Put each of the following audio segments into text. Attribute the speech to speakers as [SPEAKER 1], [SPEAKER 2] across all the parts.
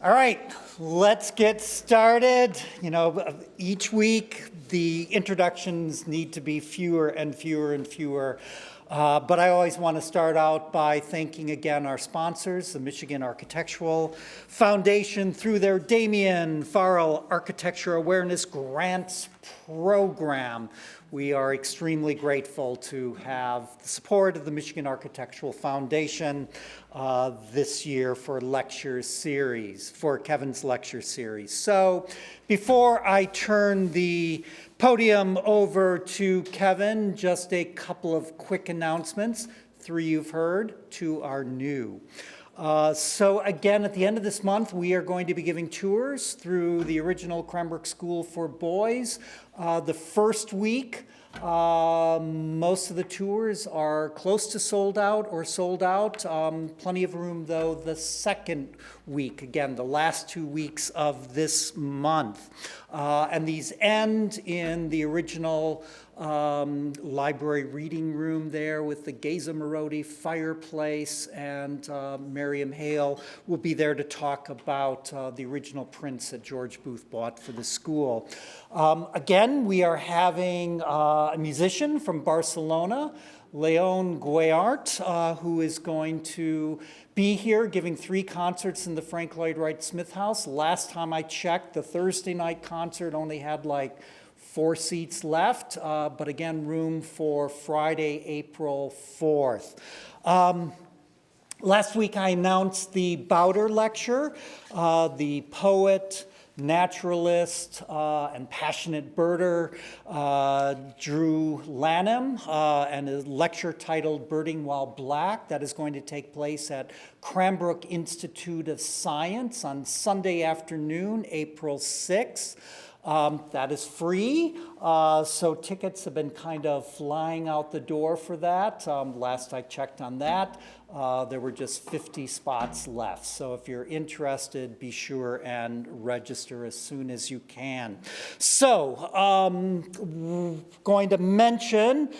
[SPEAKER 1] All right, let's get started. You know, each week the introductions need to be fewer and fewer and fewer. But I always want to start out by thanking again our sponsors, the Michigan Architectural Foundation, through their Damien Farrell Architecture Awareness Grants Program. We are extremely grateful to have the support of the Michigan Architectural Foundation this year for Kevin's lecture series. So before I turn the podium over to Kevin, just a couple of quick announcements. 3 you've heard, 2 are new. So again, at the end of this month, we are going to be giving tours through the original Cranbrook School for Boys. The first week, most of the tours are close to sold out or sold out. Plenty of room, though, the second week, again, the last 2 weeks of this month. And these end in the original library reading room there with the Geza Marodi fireplace, and Miriam Hale will be there to talk about the original prints that George Booth bought for the school. Again, we are having a musician from Barcelona, Leon Guayart, who is going to be here giving 3 concerts in the Frank Lloyd Wright Smith House. Last time I checked, the Thursday night concert only had like 4 seats left, but again, room for Friday, April 4th. Last week I announced the Bowder Lecture. The poet, naturalist, and passionate birder, Drew Lanham, and a lecture titled Birding While Black that is going to take place at Cranbrook Institute of Science on Sunday afternoon, April 6th. That is free, so tickets have been kind of flying out the door for that. Last I checked on that, there were just 50 spots left. So if you're interested, be sure and register as soon as you can. So, going to mention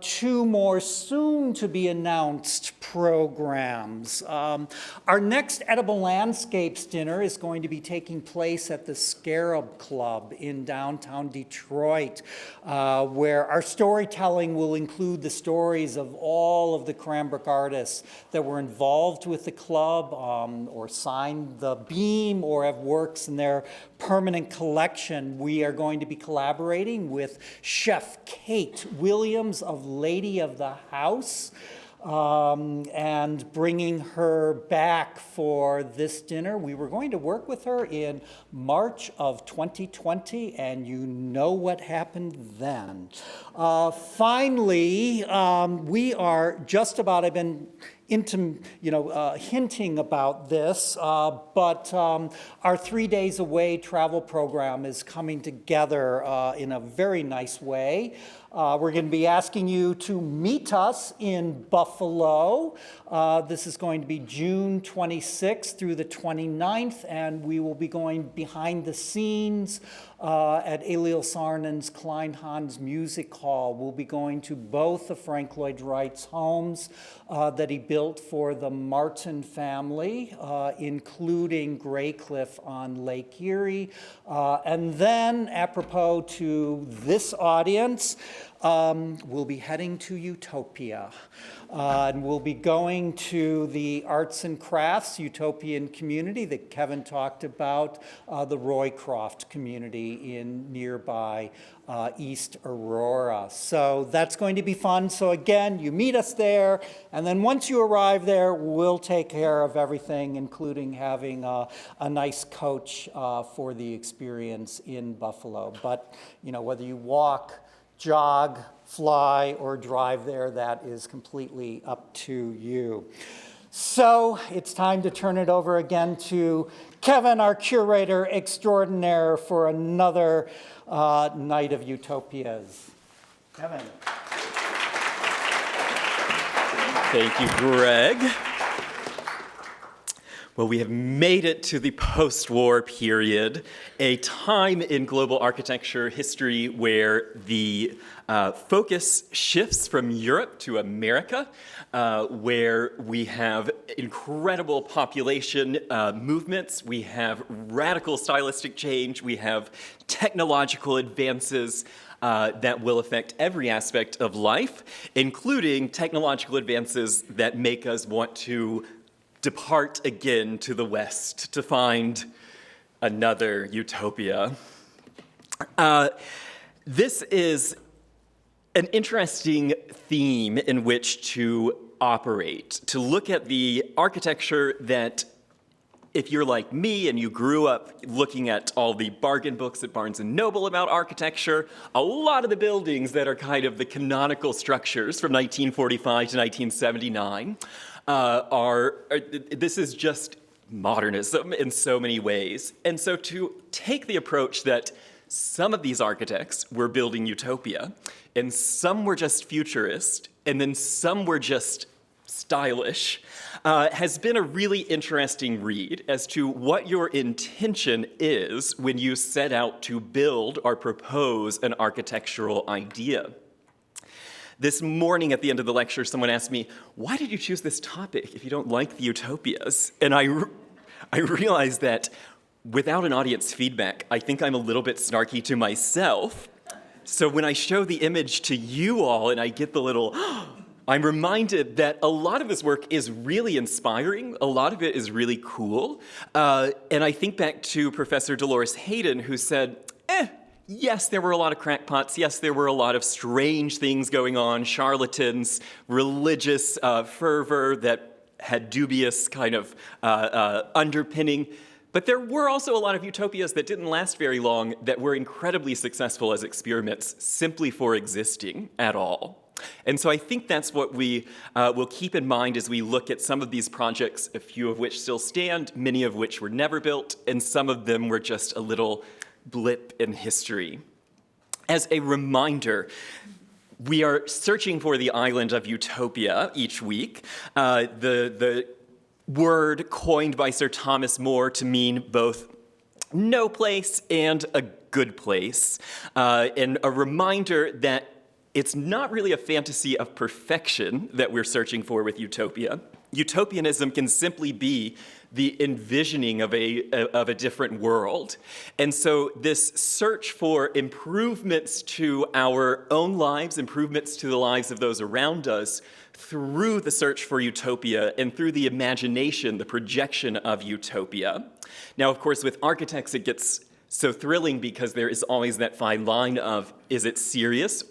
[SPEAKER 1] 2 more soon-to-be-announced programs. Our next Edible Landscapes dinner is going to be taking place at the Scarab Club in downtown Detroit, where our storytelling will include the stories of all of the Cranbrook artists that were involved with the club or signed the beam or have works in their permanent collection. We are going to be collaborating with Chef Kate Williams of Lady of the House, and bringing her back for this dinner. We were going to work with her in March of 2020, and you know what happened then. Finally, we are just about, I've been hinting about this, but our 3 days away travel program is coming together in a very nice way. We're going to be asking you to meet us in Buffalo. This is going to be June 26th through the 29th, and we will be going behind the scenes at Eliel Saarinen's Kleinhans Music Hall. We'll be going to both of Frank Lloyd Wright's homes that he built for the Martin family, including Graycliff on Lake Erie. And then, apropos to this audience, we'll be heading to Utopia. And we'll be going to the arts and crafts utopian community that Kevin talked about, the Roycroft community in nearby East Aurora. So that's going to be fun. So again, you meet us there, and then once you arrive there, we'll take care of everything, including having a nice coach for the experience in Buffalo. But whether you walk, jog, fly, or drive there, that is completely up to you. So it's time to turn it over again to Kevin, our curator extraordinaire, for another night of utopias. Kevin.
[SPEAKER 2] Thank you, Greg. Well, we have made it to the post-war period, a time in global architecture history where the focus shifts from Europe to America, where we have incredible population movements, we have radical stylistic change, we have technological advances that will affect every aspect of life, including technological advances that make us want to depart again to the West to find another utopia. This is an interesting theme in which to operate, to look at the architecture that, if you're like me and you grew up looking at all the bargain books at Barnes & Noble about architecture, a lot of the buildings that are kind of the canonical structures from 1945 to 1979 this is just modernism in so many ways. And so to take the approach that some of these architects were building utopia, and some were just futurist, and then some were just stylish, has been a really interesting read as to what your intention is when you set out to build or propose an architectural idea. This morning at the end of the lecture, someone asked me, why did you choose this topic if you don't like the utopias? And I realized that without an audience feedback, I think I'm a little bit snarky to myself. So when I show the image to you all and I get the little, I'm reminded that a lot of this work is really inspiring. A lot of it is really cool. And I think back to Professor Dolores Hayden, who said, yes, there were a lot of crackpots. Yes, there were a lot of strange things going on, charlatans, religious fervor that had dubious kind of underpinning. But there were also a lot of utopias that didn't last very long that were incredibly successful as experiments simply for existing at all. And so I think that's what we will keep in mind as we look at some of these projects, a few of which still stand, many of which were never built, and some of them were just a little blip in history. As a reminder, we are searching for the island of utopia each week. The word coined by Sir Thomas More to mean both no place and a good place. And a reminder that it's not really a fantasy of perfection that we're searching for with utopia. Utopianism can simply be the envisioning of a different world. And so this search for improvements to our own lives, improvements to the lives of those around us, through the search for utopia and through the imagination, the projection of utopia. Now, of course, with architects, it gets so thrilling because there is always that fine line of, is it serious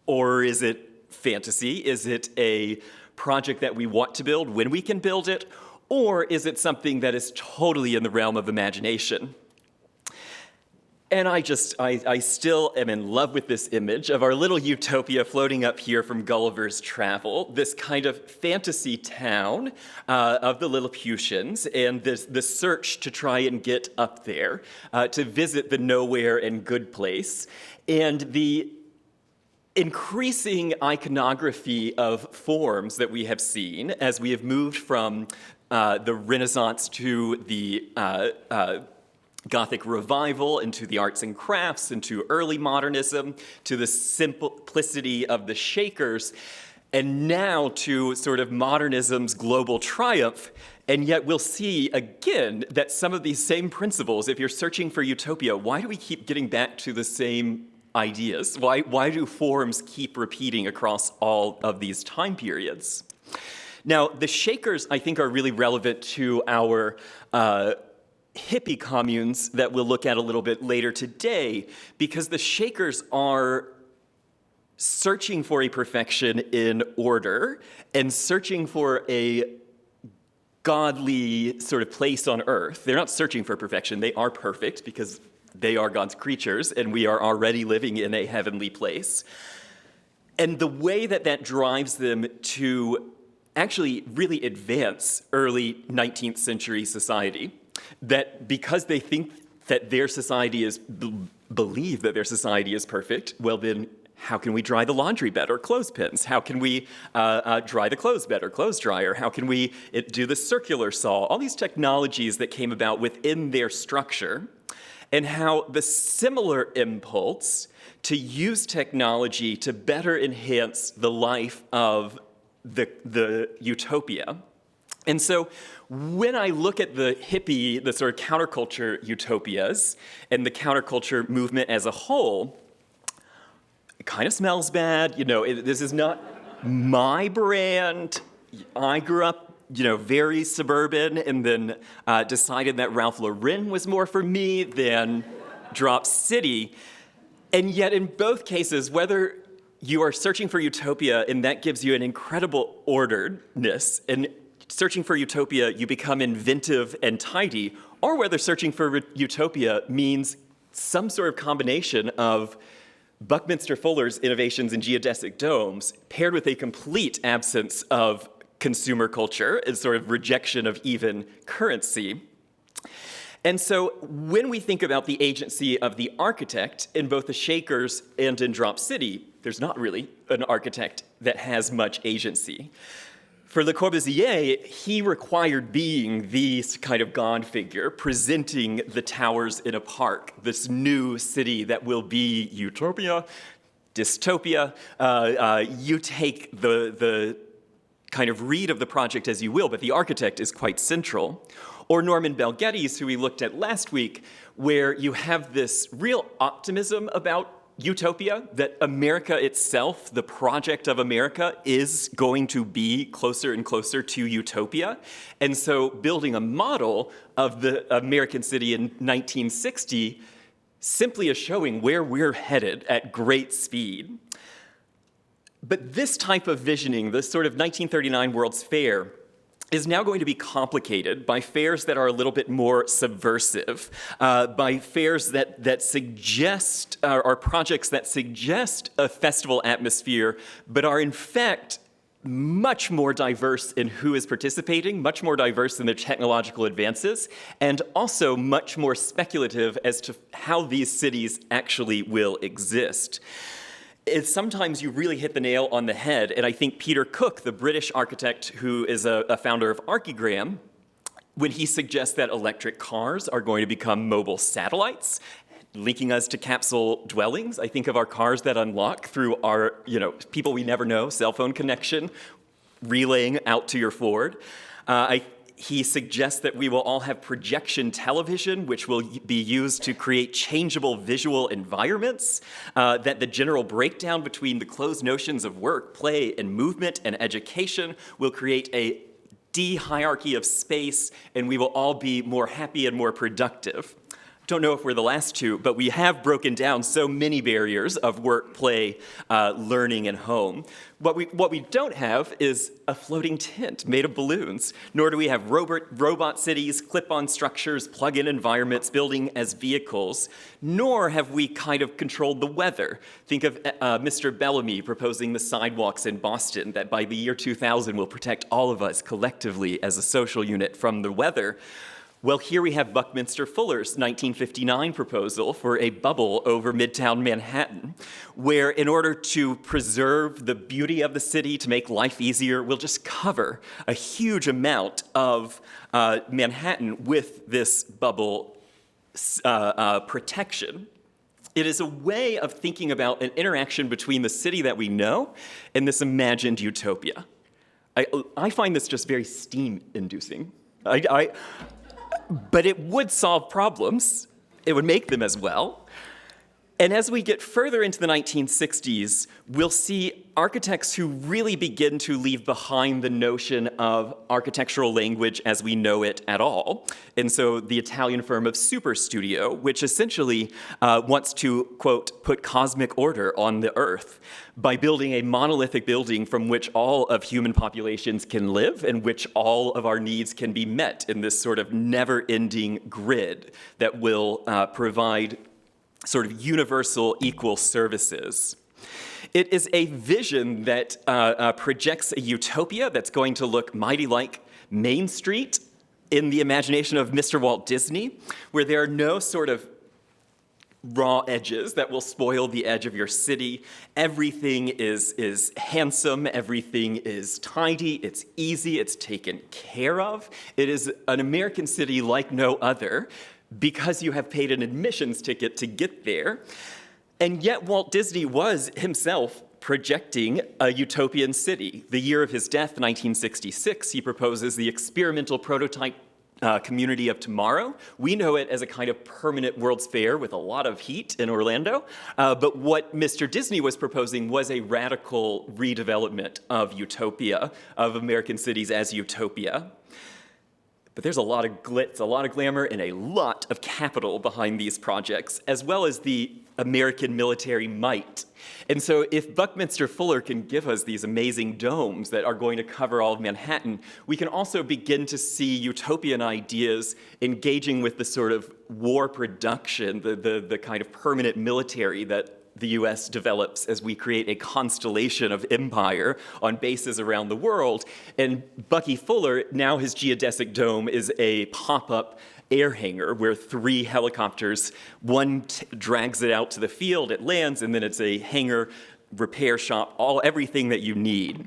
[SPEAKER 2] or is it fantasy? Is it a project that we want to build when we can build it? Or is it something that is totally in the realm of imagination? And I still am in love with this image of our little utopia floating up here from Gulliver's Travel, this kind of fantasy town of the Lilliputians, and the search to try and get up there, to visit the nowhere and good place, and the increasing iconography of forms that we have seen as we have moved from the Renaissance to the Gothic Revival, into the arts and crafts, into early modernism, to the simplicity of the Shakers, and now to sort of modernism's global triumph. And yet we'll see again that some of these same principles, if you're searching for utopia, why do we keep getting back to the same ideas? Why do forms keep repeating across all of these time periods? Now, the Shakers, I think, are really relevant to our hippie communes that we'll look at a little bit later today, because the Shakers are searching for a perfection in order and searching for a godly sort of place on earth. They're not searching for perfection. They are perfect because they are God's creatures, and we are already living in a heavenly place. And the way that that drives them to actually really advance early 19th century society, that because they think that their society is, believe that their society is perfect, well then How can we dry the laundry better? Clothespins. How can we dry the clothes better? Clothes dryer. How can we do the circular saw? All these technologies that came about within their structure, and how the similar impulse to use technology to better enhance the life of the utopia. And so when I look at the hippie, the sort of counterculture utopias, and the counterculture movement as a whole, it kind of smells bad. This is not my brand. I grew up, very suburban, and then decided that Ralph Lauren was more for me than Drop City. And yet in both cases, whether you are searching for utopia, and that gives you an incredible orderedness, and searching for utopia, you become inventive and tidy, or whether searching for utopia means some sort of combination of Buckminster Fuller's innovations in geodesic domes paired with a complete absence of consumer culture and sort of rejection of even currency. And so when we think about the agency of the architect in both the Shakers and in Drop City, there's not really an architect that has much agency. For Le Corbusier, he required being the kind of God figure, presenting the towers in a park, this new city that will be utopia, dystopia. You take the kind of read of the project as you will, but the architect is quite central. Or Norman Bell Geddes, who we looked at last week, where you have this real optimism about utopia, that America itself, the project of America, is going to be closer and closer to utopia. And so building a model of the American city in 1960 simply is showing where we're headed at great speed. But this type of visioning, this sort of 1939 World's Fair, is now going to be complicated by fairs that are a little bit more subversive, by fairs that suggest, or projects that suggest a festival atmosphere, but are in fact much more diverse in who is participating, much more diverse in their technological advances, and also much more speculative as to how these cities actually will exist. Sometimes you really hit the nail on the head, and I think Peter Cook, the British architect who is a founder of Archigram, when he suggests that electric cars are going to become mobile satellites, linking us to capsule dwellings. I think of our cars that unlock through our, people we never know, cell phone connection, relaying out to your Ford. He suggests that we will all have projection television, which will be used to create changeable visual environments, that the general breakdown between the closed notions of work, play, and movement and education will create a de-hierarchy of space, and we will all be more happy and more productive. Don't know if we're the last two, but we have broken down so many barriers of work, play, learning, and home. What we don't have is a floating tent made of balloons, nor do we have robot cities, clip-on structures, plug-in environments, building as vehicles, nor have we kind of controlled the weather. Think of Mr. Bellamy proposing the sidewalks in Boston that by the year 2000 will protect all of us collectively as a social unit from the weather. Well, here we have Buckminster Fuller's 1959 proposal for a bubble over Midtown Manhattan, where in order to preserve the beauty of the city, to make life easier, we'll just cover a huge amount of Manhattan with this bubble protection. It is a way of thinking about an interaction between the city that we know and this imagined utopia. I find this just very steam-inducing. But it would solve problems. It would make them as well. And as we get further into the 1960s, we'll see architects who really begin to leave behind the notion of architectural language as we know it at all. And so the Italian firm of Superstudio, which essentially wants to, quote, put cosmic order on the earth by building a monolithic building from which all of human populations can live and which all of our needs can be met in this sort of never-ending grid that will provide sort of universal equal services. It is a vision that projects a utopia that's going to look mighty like Main Street in the imagination of Mr. Walt Disney, where there are no sort of raw edges that will spoil the edge of your city. Everything is handsome, everything is tidy, it's easy, it's taken care of. It is an American city like no other because you have paid an admissions ticket to get there. And yet Walt Disney was himself projecting a utopian city. The year of his death, 1966, he proposes the experimental prototype community of tomorrow. We know it as a kind of permanent World's Fair with a lot of heat in Orlando. But what Mr. Disney was proposing was a radical redevelopment of utopia, of American cities as utopia. But there's a lot of glitz, a lot of glamour, and a lot of capital behind these projects, as well as the American military might. And so if Buckminster Fuller can give us these amazing domes that are going to cover all of Manhattan, we can also begin to see utopian ideas engaging with the sort of war production, the kind of permanent military that the US develops as we create a constellation of empire on bases around the world. And Bucky Fuller, now his geodesic dome is a pop-up air hangar where 3 helicopters, one drags it out to the field, it lands, and then it's a hangar, repair shop, everything that you need.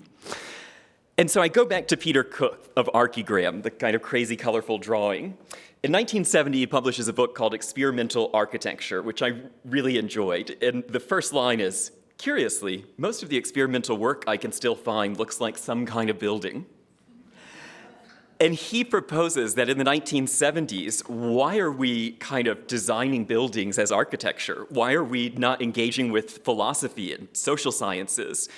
[SPEAKER 2] And so I go back to Peter Cook of Archigram, the kind of crazy, colorful drawing. In 1970, he publishes a book called Experimental Architecture, which I really enjoyed. And the first line is, curiously, most of the experimental work I can still find looks like some kind of building. And he proposes that in the 1970s, why are we kind of designing buildings as architecture? Why are we not engaging with philosophy and social sciences,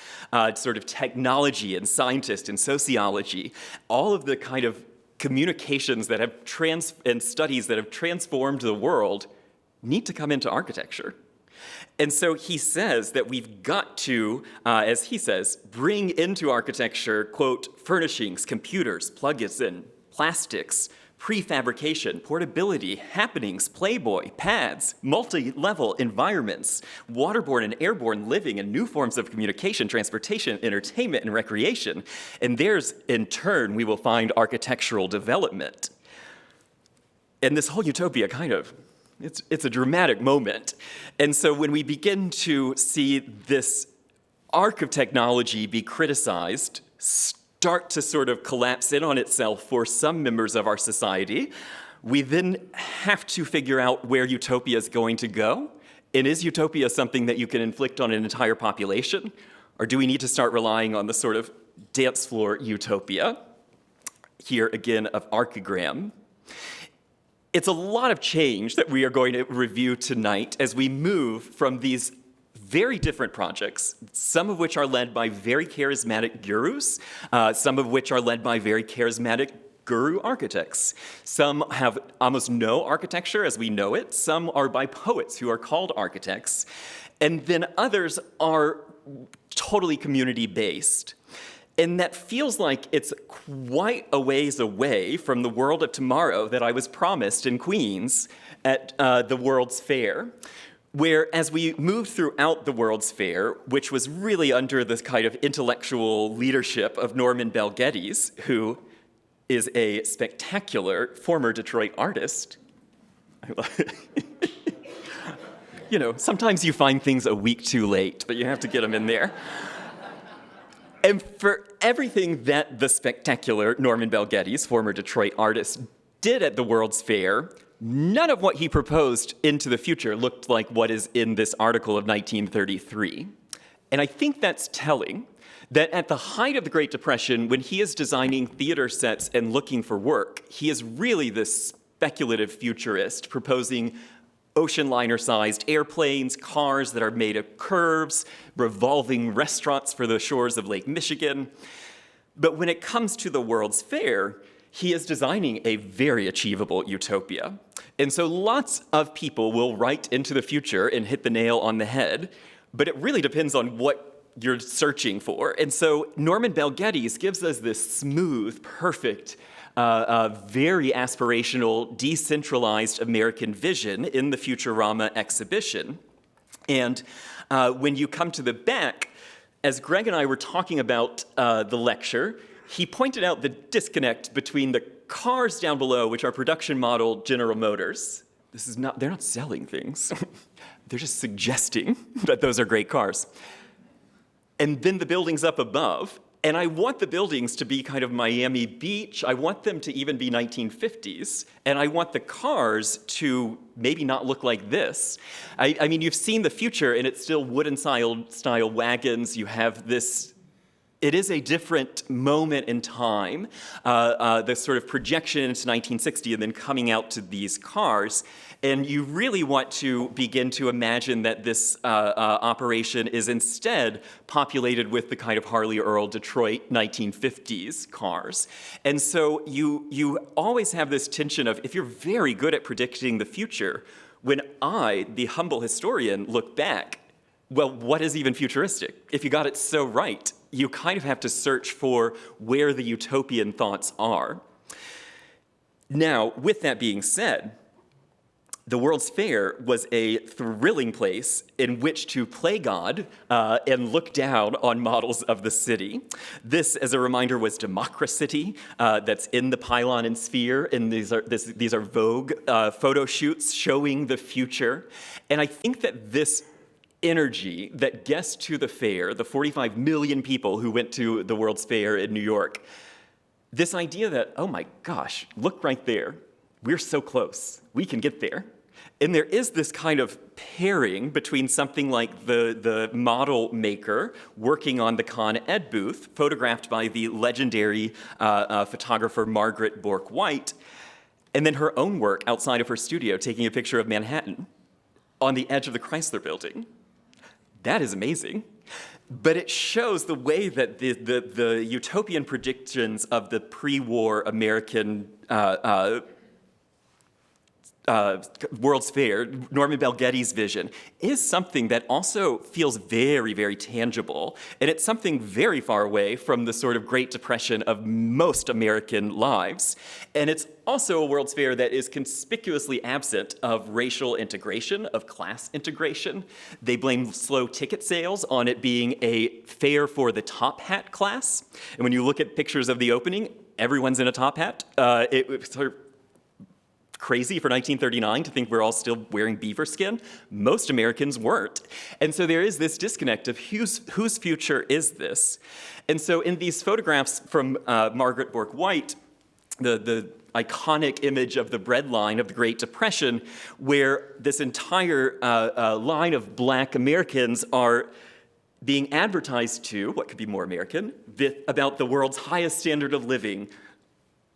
[SPEAKER 2] sort of technology and scientists and sociology, all of the kind of communications that have and studies that have transformed the world need to come into architecture. And so he says that we've got to, as he says, bring into architecture, quote, furnishings, computers, plugins in, plastics, prefabrication, portability, happenings, Playboy, pads, multi-level environments, waterborne and airborne living, and new forms of communication, transportation, entertainment, and recreation. And there's, in turn, we will find architectural development. And this whole utopia kind of, it's a dramatic moment. And so when we begin to see this arc of technology be criticized, start to sort of collapse in on itself for some members of our society, we then have to figure out where utopia is going to go. And is utopia something that you can inflict on an entire population? Or do we need to start relying on the sort of dance floor utopia? Here again of Archigram. It's a lot of change that we are going to review tonight as we move from these very different projects, some of which are led by very charismatic gurus, some of which are led by very charismatic guru architects. Some have almost no architecture as we know it. Some are by poets who are called architects. And then others are totally community-based. And that feels like it's quite a ways away from the world of tomorrow that I was promised in Queens at the World's Fair, where as we moved throughout the World's Fair, which was really under this kind of intellectual leadership of Norman Bel Geddes, who is a spectacular former Detroit artist. You know, sometimes you find things a week too late, but you have to get them in there. And for everything that the spectacular Norman Bel Geddes, former Detroit artist, did at the World's Fair, none of what he proposed into the future looked like what is in this article of 1933. And I think that's telling that at the height of the Great Depression, when he is designing theater sets and looking for work, he is really this speculative futurist proposing ocean liner-sized airplanes, cars that are made of curves, revolving restaurants for the shores of Lake Michigan. But when it comes to the World's Fair, he is designing a very achievable utopia. And so lots of people will write into the future and hit the nail on the head, but it really depends on what you're searching for. And so Norman Bel Geddes gives us this smooth, perfect, very aspirational, decentralized American vision in the Futurama exhibition. And when you come to the back, as Greg and I were talking about the lecture, he pointed out the disconnect between the cars down below, which are production model General Motors. They're not selling things. they're just suggesting that those are great cars. And then the buildings up above, and I want the buildings to be kind of Miami Beach. I want them to even be 1950s. And I want the cars to maybe not look like this. I mean, you've seen the future, and it's still wooden style wagons. You have this. It is a different moment in time, the sort of projection into 1960 and then coming out to these cars. And you really want to begin to imagine that this operation is instead populated with the kind of Harley Earl Detroit 1950s cars. And so you always have this tension of, if you're very good at predicting the future, when I, the humble historian, look back, well, what is even futuristic? If you got it so right, you kind of have to search for where the utopian thoughts are. Now, with that being said, the World's Fair was a thrilling place in which to play God and look down on models of the city. This, as a reminder, was Democracity that's in the pylon and sphere, and these are Vogue photo shoots showing the future. And I think that this energy that gets to the fair, the 45 million people who went to the World's Fair in New York, this idea that, oh my gosh, look right there. We're so close. We can get there. And there is this kind of pairing between something like the model maker working on the Con Ed booth, photographed by the legendary photographer Margaret Bourke-White, and then her own work outside of her studio taking a picture of Manhattan on the edge of the Chrysler Building. That is amazing. But it shows the way that the utopian predictions of the pre-war American World's Fair, Norman Bell Getty's vision, is something that also feels very, very tangible. And it's something very far away from the sort of Great Depression of most American lives. And it's also a World's Fair that is conspicuously absent of racial integration, of class integration. They blame slow ticket sales on it being a fair for the top hat class. And when you look at pictures of the opening, everyone's in a top hat. It sort of crazy for 1939 to think we're all still wearing beaver skin. Most Americans weren't. And so there is this disconnect of whose future is this? And so in these photographs from Margaret Bourke-White, the iconic image of the bread line of the Great Depression, where this entire line of black Americans are being advertised to, what could be more American, about the world's highest standard of living.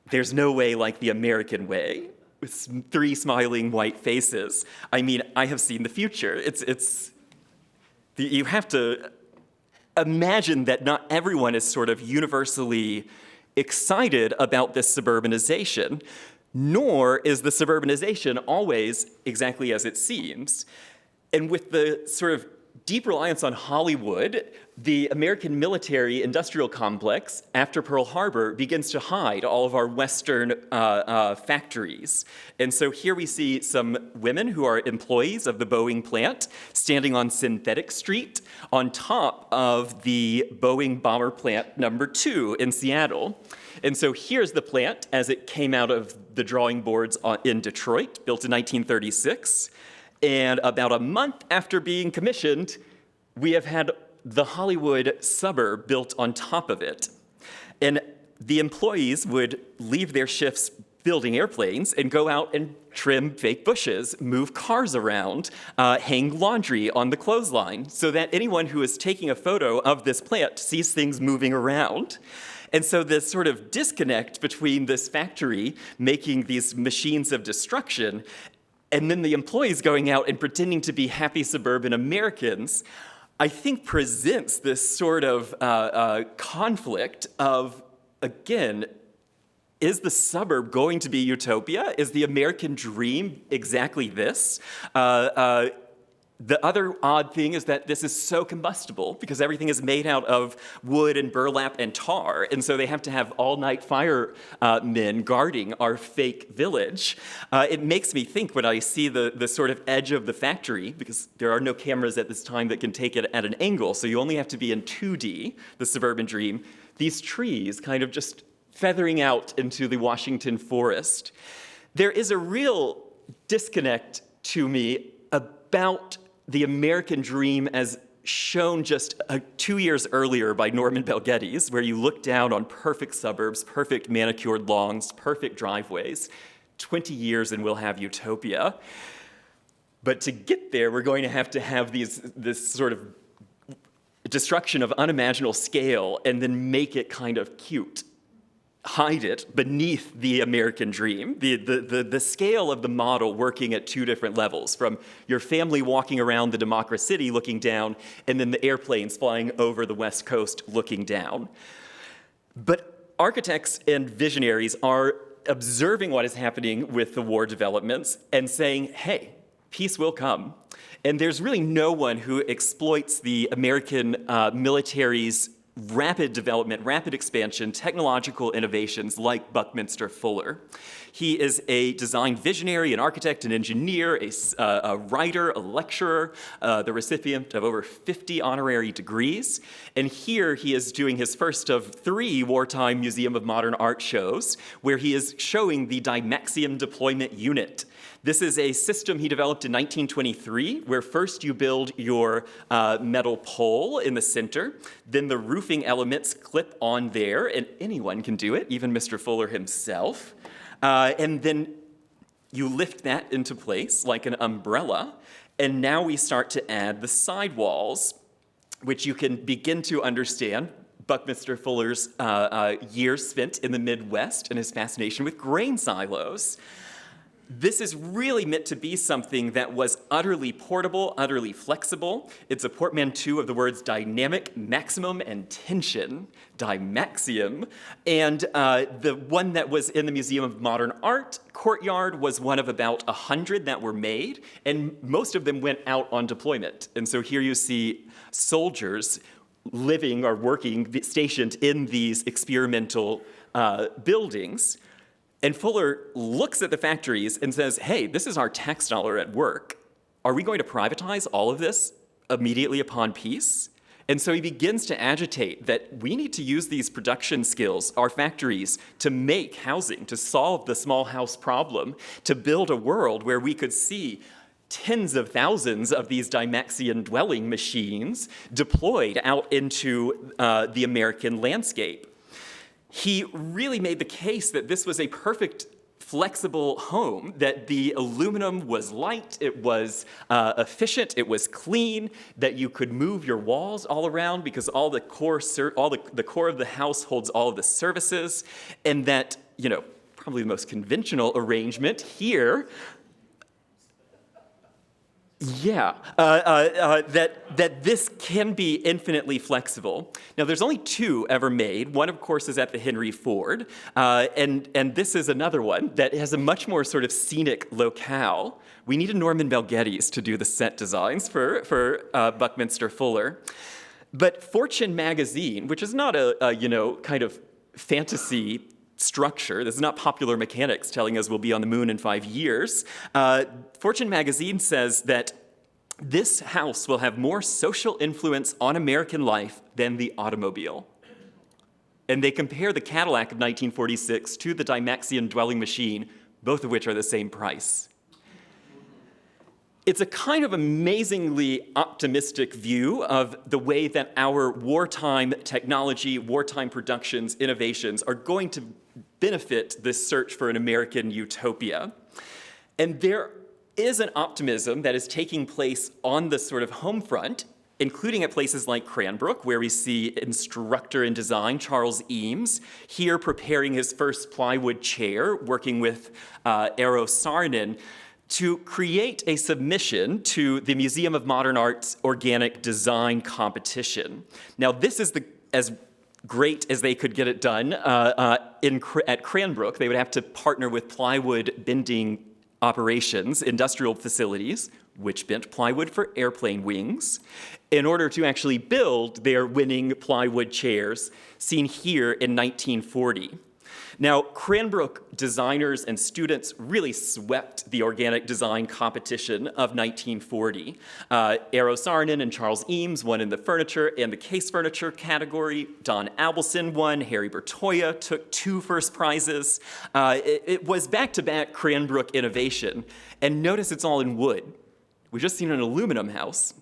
[SPEAKER 2] There's no way like the American way, with 3 smiling white faces. I mean, I have seen the future. You have to imagine that not everyone is sort of universally excited about this suburbanization, nor is the suburbanization always exactly as it seems. And with the sort of deep reliance on Hollywood, the American military industrial complex after Pearl Harbor begins to hide all of our Western factories. And so here we see some women who are employees of the Boeing plant standing on Synthetic Street on top of the Boeing bomber plant number 2 in Seattle. And so here's the plant as it came out of the drawing boards in Detroit, built in 1936. And about a month after being commissioned, we have had the Hollywood suburb built on top of it. And the employees would leave their shifts building airplanes and go out and trim fake bushes, move cars around, hang laundry on the clothesline, so that anyone who is taking a photo of this plant sees things moving around. And so this sort of disconnect between this factory making these machines of destruction and then the employees going out and pretending to be happy suburban Americans, I think presents this sort of conflict of, again, is the suburb going to be utopia? Is the American dream exactly this? The other odd thing is that this is so combustible because everything is made out of wood and burlap and tar, and so they have to have all-night firemen guarding our fake village. It makes me think when I see the sort of edge of the factory, because there are no cameras at this time that can take it at an angle, so you only have to be in 2D, the suburban dream, these trees kind of just feathering out into the Washington forest. There is a real disconnect to me about the American dream as shown just 2 years earlier by Norman Bel Geddes, where you look down on perfect suburbs, perfect manicured lawns, perfect driveways. 20 years and we'll have utopia. But to get there, we're going to have this sort of destruction of unimaginable scale and then make it kind of cute. Hide it beneath the American dream, the scale of the model working at two different levels, from your family walking around the Democracy looking down, and then the airplanes flying over the West Coast looking down. But architects and visionaries are observing what is happening with the war developments and saying, hey, peace will come. And there's really no one who exploits the American military's rapid development, rapid expansion, technological innovations like Buckminster Fuller. He is a design visionary, an architect, an engineer, a writer, a lecturer, the recipient of over 50 honorary degrees. And here he is doing his first of 3 wartime Museum of Modern Art shows, where he is showing the Dymaxion deployment unit. This is a system he developed in 1923, where first you build your metal pole in the center, then the roofing elements clip on there, and anyone can do it, even Mr. Fuller himself. And then you lift that into place like an umbrella, and now we start to add the sidewalls, which you can begin to understand Buckminster Fuller's years spent in the Midwest and his fascination with grain silos. This is really meant to be something that was utterly portable, utterly flexible. It's a portmanteau of the words dynamic, maximum, and tension, Dymaxion. And the one that was in the Museum of Modern Art courtyard was one of about 100 that were made, and most of them went out on deployment. And so here you see soldiers living or working, stationed in these experimental buildings. And Fuller looks at the factories and says, hey, this is our tax dollar at work. Are we going to privatize all of this immediately upon peace? And so he begins to agitate that we need to use these production skills, our factories, to make housing, to solve the small house problem, to build a world where we could see tens of thousands of these Dymaxion dwelling machines deployed out into the American landscape. He really made the case that this was a perfect flexible home, that the aluminum was light, it was efficient, it was clean, that you could move your walls all around because all the core of the house holds all of the services, and that, probably the most conventional arrangement here, that this can be infinitely flexible. Now, there's only 2 ever made. One, of course, is at the Henry Ford, and this is another one that has a much more sort of scenic locale. We needed Norman Bel Geddes to do the set designs for Buckminster Fuller. But Fortune magazine, which is not a kind of fantasy structure. This is not Popular Mechanics telling us we'll be on the moon in 5 years. Fortune magazine says that this house will have more social influence on American life than the automobile. And they compare the Cadillac of 1946 to the Dymaxion dwelling machine, both of which are the same price. It's a kind of amazingly optimistic view of the way that our wartime technology, wartime productions, innovations are going to benefit this search for an American utopia. And there is an optimism that is taking place on the sort of home front, including at places like Cranbrook, where we see instructor in design Charles Eames, here preparing his first plywood chair, working with Eero Saarinen, to create a submission to the Museum of Modern Art's organic design competition. Now, this is as great as they could get it done. At Cranbrook, they would have to partner with plywood bending operations, industrial facilities, which bent plywood for airplane wings, in order to actually build their winning plywood chairs, seen here in 1940. Now, Cranbrook designers and students really swept the organic design competition of 1940. Eero Saarinen and Charles Eames won in the furniture and the case furniture category. Don Abelson won. Harry Bertoya took 2 first prizes. It was back-to-back Cranbrook innovation. And notice it's all in wood, we've just seen an aluminum house.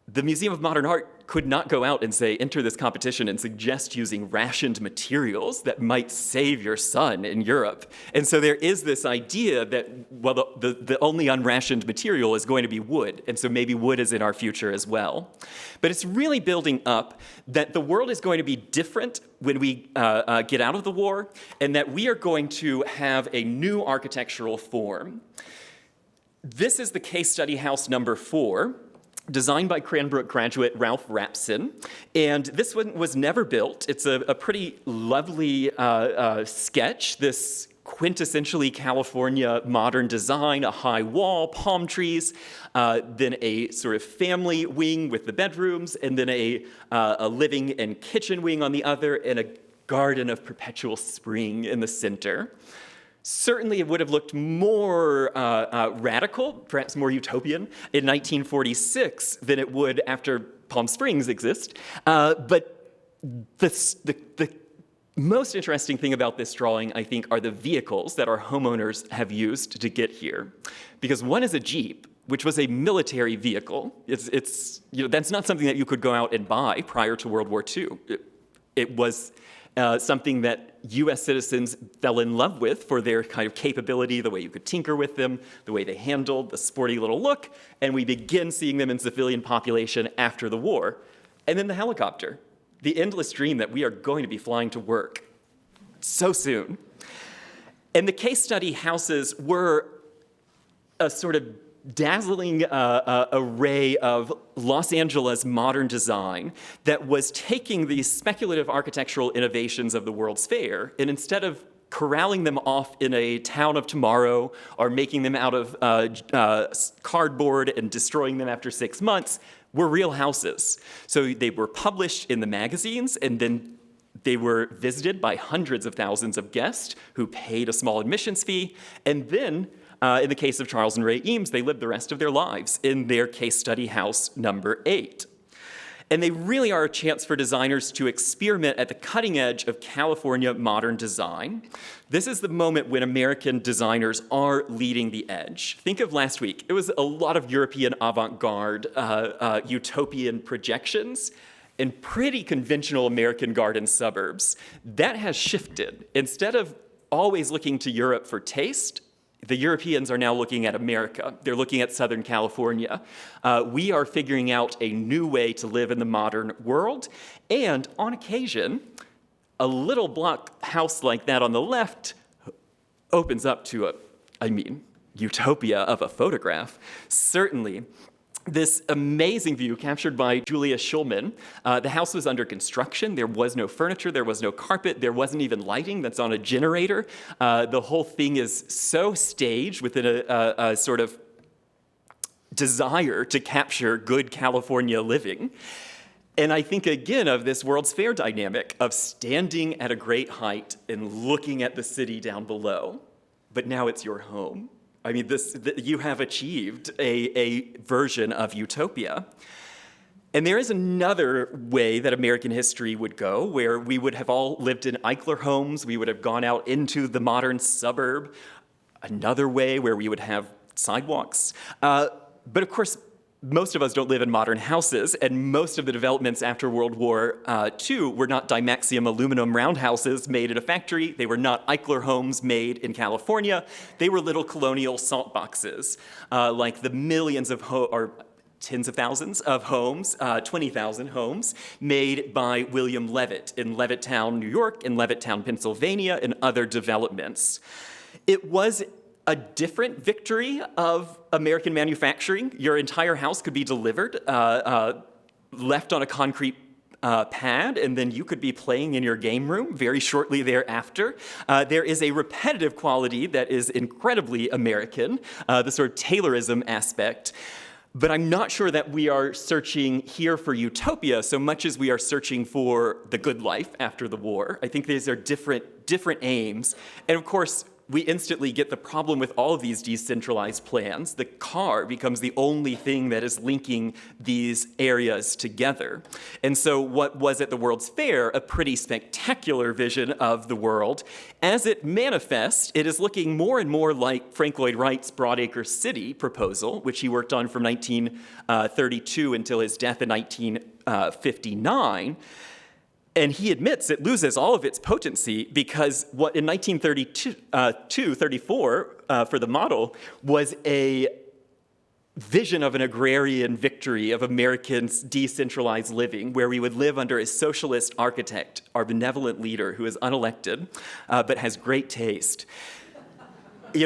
[SPEAKER 2] The Museum of Modern Art could not go out and say, enter this competition and suggest using rationed materials that might save your son in Europe. And so there is this idea that, well, the only unrationed material is going to be wood, and so maybe wood is in our future as well. But it's really building up that the world is going to be different when we get out of the war, and that we are going to have a new architectural form. This is the case study house number 4. Designed by Cranbrook graduate Ralph Rapson. And this one was never built. It's a pretty lovely sketch, this quintessentially California modern design, a high wall, palm trees, then a sort of family wing with the bedrooms, and then a living and kitchen wing on the other, and a garden of perpetual spring in the center. Certainly, it would have looked more radical, perhaps more utopian, in 1946 than it would after Palm Springs exist. But the most interesting thing about this drawing, I think, are the vehicles that our homeowners have used to get here. Because one is a Jeep, which was a military vehicle. It's that's not something that you could go out and buy prior to World War II. It was something that U.S. citizens fell in love with for their kind of capability, the way you could tinker with them, the way they handled, the sporty little look, and we begin seeing them in civilian population after the war. And then the helicopter, the endless dream that we are going to be flying to work so soon. And the case study houses were a sort of dazzling array of Los Angeles modern design that was taking these speculative architectural innovations of the World's Fair, and instead of corralling them off in a town of tomorrow or making them out of cardboard and destroying them after 6 months, were real houses. So they were published in the magazines, and then they were visited by hundreds of thousands of guests who paid a small admissions fee, and then in the case of Charles and Ray Eames, they lived the rest of their lives in their case study house number 8. And they really are a chance for designers to experiment at the cutting edge of California modern design. This is the moment when American designers are leading the edge. Think of last week. It was a lot of European avant-garde, utopian projections in pretty conventional American garden suburbs. That has shifted. Instead of always looking to Europe for taste, the Europeans are now looking at America. They're looking at Southern California. We are figuring out a new way to live in the modern world. And on occasion, a little block house like that on the left opens up to utopia of a photograph. Certainly. This amazing view captured by Julia Schulman. The house was under construction. There was no furniture. There was no carpet. There wasn't even lighting that's on a generator. The whole thing is so staged within a sort of desire to capture good California living. And I think, again, of this World's Fair dynamic of standing at a great height and looking at the city down below. But now it's your home. I mean, you have achieved a version of utopia. And there is another way that American history would go, where we would have all lived in Eichler homes, we would have gone out into the modern suburb, another way where we would have sidewalks. But of course, most of us don't live in modern houses, and most of the developments after World War II were not Dymaxium aluminum roundhouses made in a factory. They were not Eichler homes made in California. They were little colonial salt boxes, like the millions of or tens of thousands of homes, 20,000 homes, made by William Levitt in Levittown, New York, and Levittown, Pennsylvania, and other developments. It was a different victory of American manufacturing. Your entire house could be delivered, left on a concrete pad, and then you could be playing in your game room very shortly thereafter. There is a repetitive quality that is incredibly American, the sort of Taylorism aspect. But I'm not sure that we are searching here for utopia so much as we are searching for the good life after the war. I think these are different aims. And of course, we instantly get the problem with all of these decentralized plans. The car becomes the only thing that is linking these areas together. And so what was at the World's Fair a pretty spectacular vision of the world, as it manifests, it is looking more and more like Frank Lloyd Wright's Broadacre City proposal, which he worked on from 1932 until his death in 1959. And he admits it loses all of its potency because what in 1934 for the model was a vision of an agrarian victory of Americans' decentralized living, where we would live under a socialist architect, our benevolent leader who is unelected but has great taste.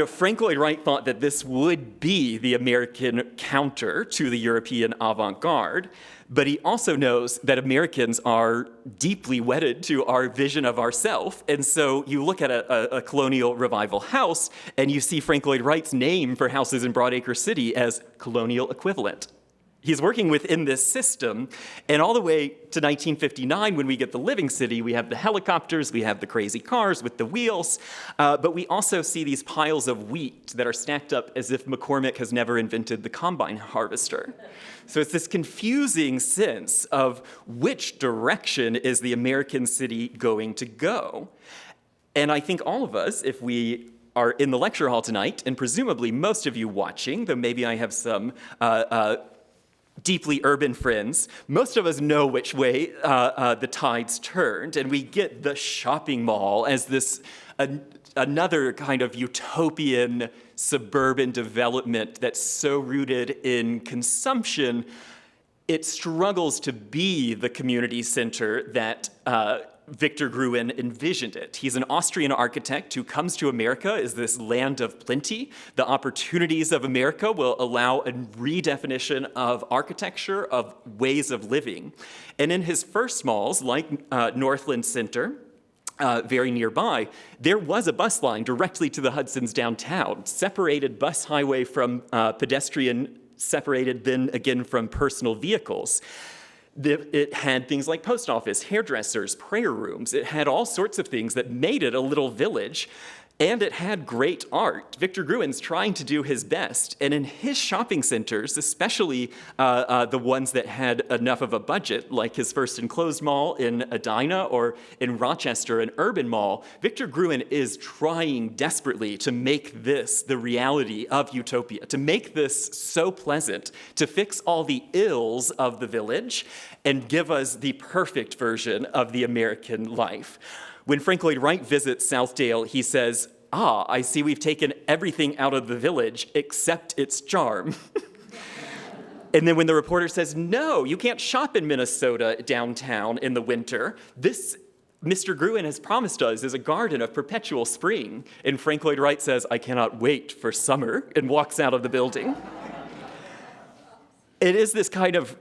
[SPEAKER 2] Frank Lloyd Wright thought that this would be the American counter to the European avant-garde, but he also knows that Americans are deeply wedded to our vision of ourself. And so you look at a colonial revival house, and you see Frank Lloyd Wright's name for houses in Broadacre City as colonial equivalent. He's working within this system, and all the way to 1959, when we get the living city, we have the helicopters, we have the crazy cars with the wheels, but we also see these piles of wheat that are stacked up as if McCormick has never invented the combine harvester. So it's this confusing sense of which direction is the American city going to go. And I think all of us, if we are in the lecture hall tonight, and presumably most of you watching, though maybe I have some deeply urban friends, most of us know which way the tide's turned, and we get the shopping mall as this another kind of utopian suburban development that's so rooted in consumption, it struggles to be the community center that Victor Gruen envisioned it. He's an Austrian architect who comes to America as this land of plenty. The opportunities of America will allow a redefinition of architecture, of ways of living. And in his first malls, like Northland Center, very nearby, there was a bus line directly to the Hudson's downtown, separated bus highway from pedestrian, separated then again from personal vehicles. It had things like post office, hairdressers, prayer rooms. It had all sorts of things that made it a little village. And it had great art. Victor Gruen's trying to do his best. And in his shopping centers, especially the ones that had enough of a budget, like his first enclosed mall in Edina or in Rochester, an urban mall, Victor Gruen is trying desperately to make this the reality of utopia, to make this so pleasant, to fix all the ills of the village and give us the perfect version of the American life. When Frank Lloyd Wright visits Southdale, he says, I see we've taken everything out of the village except its charm. And then when the reporter says, no, you can't shop in Minnesota downtown in the winter, this Mr. Gruen has promised us is a garden of perpetual spring. And Frank Lloyd Wright says, I cannot wait for summer, and walks out of the building. It is this kind of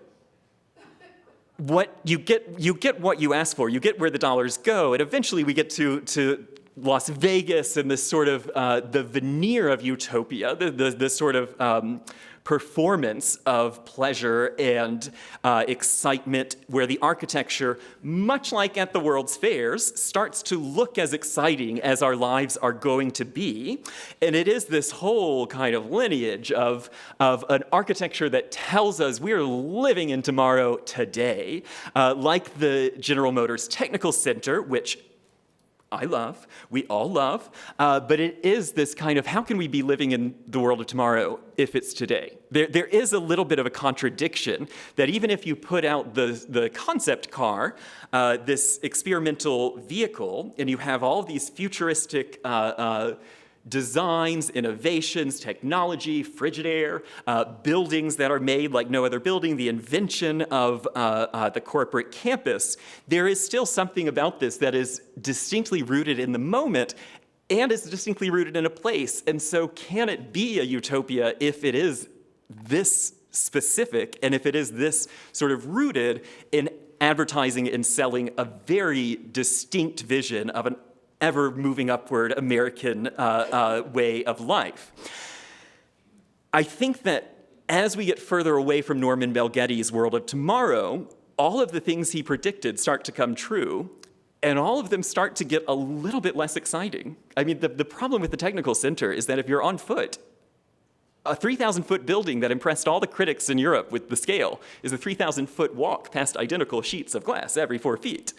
[SPEAKER 2] what you get what you ask for. You get where the dollars go, and eventually we get to Las Vegas and this sort of the veneer of utopia, the sort of performance of pleasure and excitement, where the architecture, much like at the World's Fairs, starts to look as exciting as our lives are going to be. And it is this whole kind of lineage of an architecture that tells us we're living in tomorrow today, like the General Motors Technical Center, which I love, we all love, but it is this kind of, how can we be living in the world of tomorrow if it's today? There is a little bit of a contradiction that even if you put out the concept car, this experimental vehicle, and you have all these futuristic designs, innovations, technology, Frigidaire, buildings that are made like no other building, the invention of the corporate campus, there is still something about this that is distinctly rooted in the moment and is distinctly rooted in a place. And so can it be a utopia if it is this specific and if it is this sort of rooted in advertising and selling a very distinct vision of an ever moving upward American way of life? I think that as we get further away from Norman Bel Getty's world of tomorrow, all of the things he predicted start to come true. And all of them start to get a little bit less exciting. I mean, the problem with the technical center is that if you're on foot, a 3,000-foot building that impressed all the critics in Europe with the scale is a 3,000-foot walk past identical sheets of glass every 4 feet.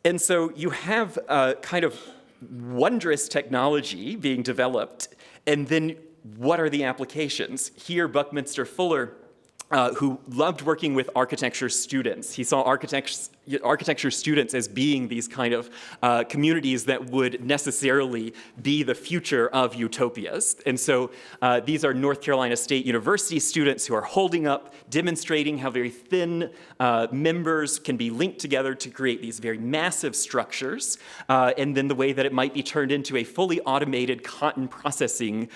[SPEAKER 2] And so you have a kind of wondrous technology being developed, and then what are the applications? Here, Buckminster Fuller, who loved working with architecture students. He saw architecture students as being these kind of communities that would necessarily be the future of utopias. And so these are North Carolina State University students who are holding up, demonstrating how very thin members can be linked together to create these very massive structures, and then the way that it might be turned into a fully automated cotton processing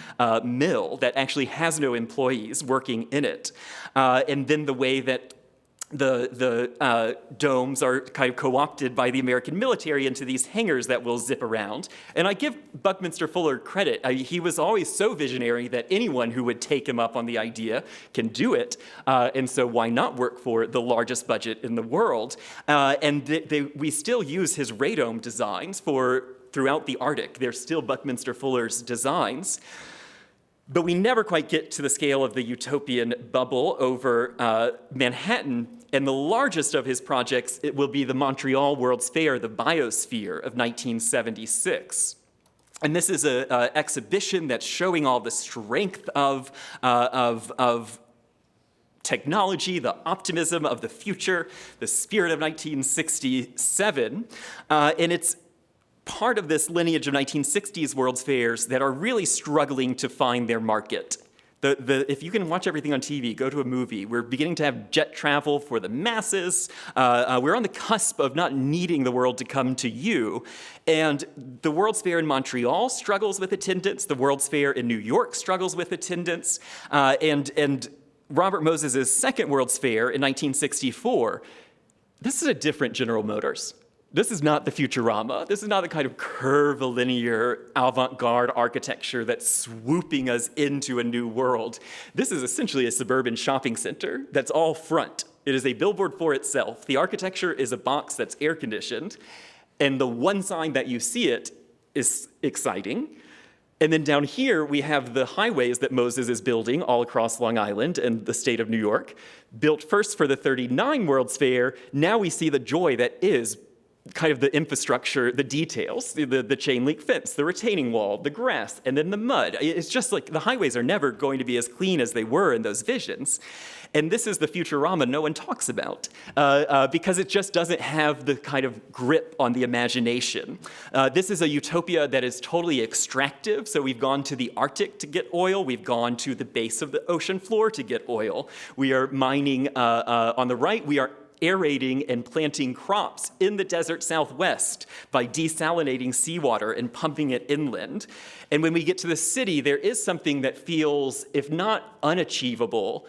[SPEAKER 2] mill that actually has no employees working in it. And then the way that the domes are kind of co-opted by the American military into these hangars that will zip around. And I give Buckminster Fuller credit. He was always so visionary that anyone who would take him up on the idea can do it. And so why not work for the largest budget in the world? And we still use his radome designs throughout the Arctic. They're still Buckminster Fuller's designs. But we never quite get to the scale of the utopian bubble over Manhattan. And the largest of his projects, it will be the Montreal World's Fair, the Biosphere of 1976. And this is an exhibition that's showing all the strength of technology, the optimism of the future, the spirit of 1967. And it's part of this lineage of 1960s World's Fairs that are really struggling to find their market. If you can watch everything on TV, go to a movie. We're beginning to have jet travel for the masses. We're on the cusp of not needing the world to come to you. And the World's Fair in Montreal struggles with attendance. The World's Fair in New York struggles with attendance. And Robert Moses' second World's Fair in 1964, this is a different General Motors. This is not the Futurama. This is not the kind of curvilinear avant-garde architecture that's swooping us into a new world. This is essentially a suburban shopping center that's all front. It is a billboard for itself. The architecture is a box that's air-conditioned, and the one sign that you see it is exciting. And then down here, we have the highways that Moses is building all across Long Island and the state of New York. Built first for the '39 World's Fair, now we see the joy that is kind of the infrastructure, the details, the chain link fence, the retaining wall, the grass, and then the mud. It's just like the highways are never going to be as clean as they were in those visions. And this is the Futurama no one talks about because it just doesn't have the kind of grip on the imagination. This is a utopia that is totally extractive. So we've gone to the Arctic to get oil. We've gone to the base of the ocean floor to get oil. We are mining on the right. We are aerating and planting crops in the desert Southwest by desalinating seawater and pumping it inland. And when we get to the city, there is something that feels, if not unachievable,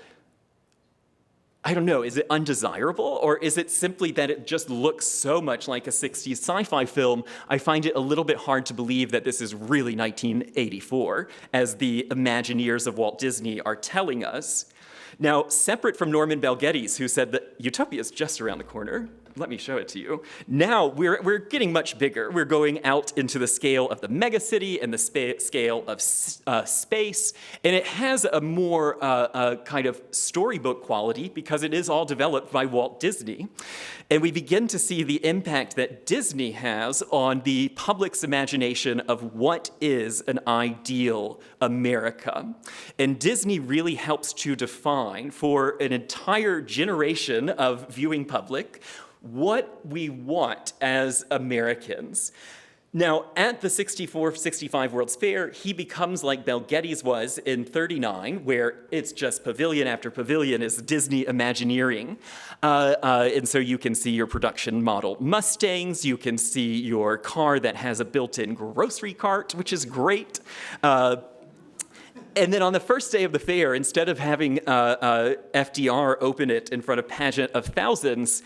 [SPEAKER 2] I don't know, is it undesirable? Or is it simply that it just looks so much like a 60s sci-fi film, I find it a little bit hard to believe that this is really 1984, as the Imagineers of Walt Disney are telling us. Now, separate from Norman Bel Geddes, who said that utopia is just around the corner, let me show it to you. Now, we're getting much bigger. We're going out into the scale of the megacity and the scale of space, and it has a more kind of storybook quality because it is all developed by Walt Disney. And we begin to see the impact that Disney has on the public's imagination of what is an ideal America. And Disney really helps to define for an entire generation of viewing public what we want as Americans. Now, at the 64-65 World's Fair, he becomes like Bel Geddes was in '39, where it's just pavilion after pavilion is Disney Imagineering. And so you can see your production model Mustangs, you can see your car that has a built-in grocery cart, which is great. And then on the first day of the fair, instead of having FDR open it in front of pageant of thousands,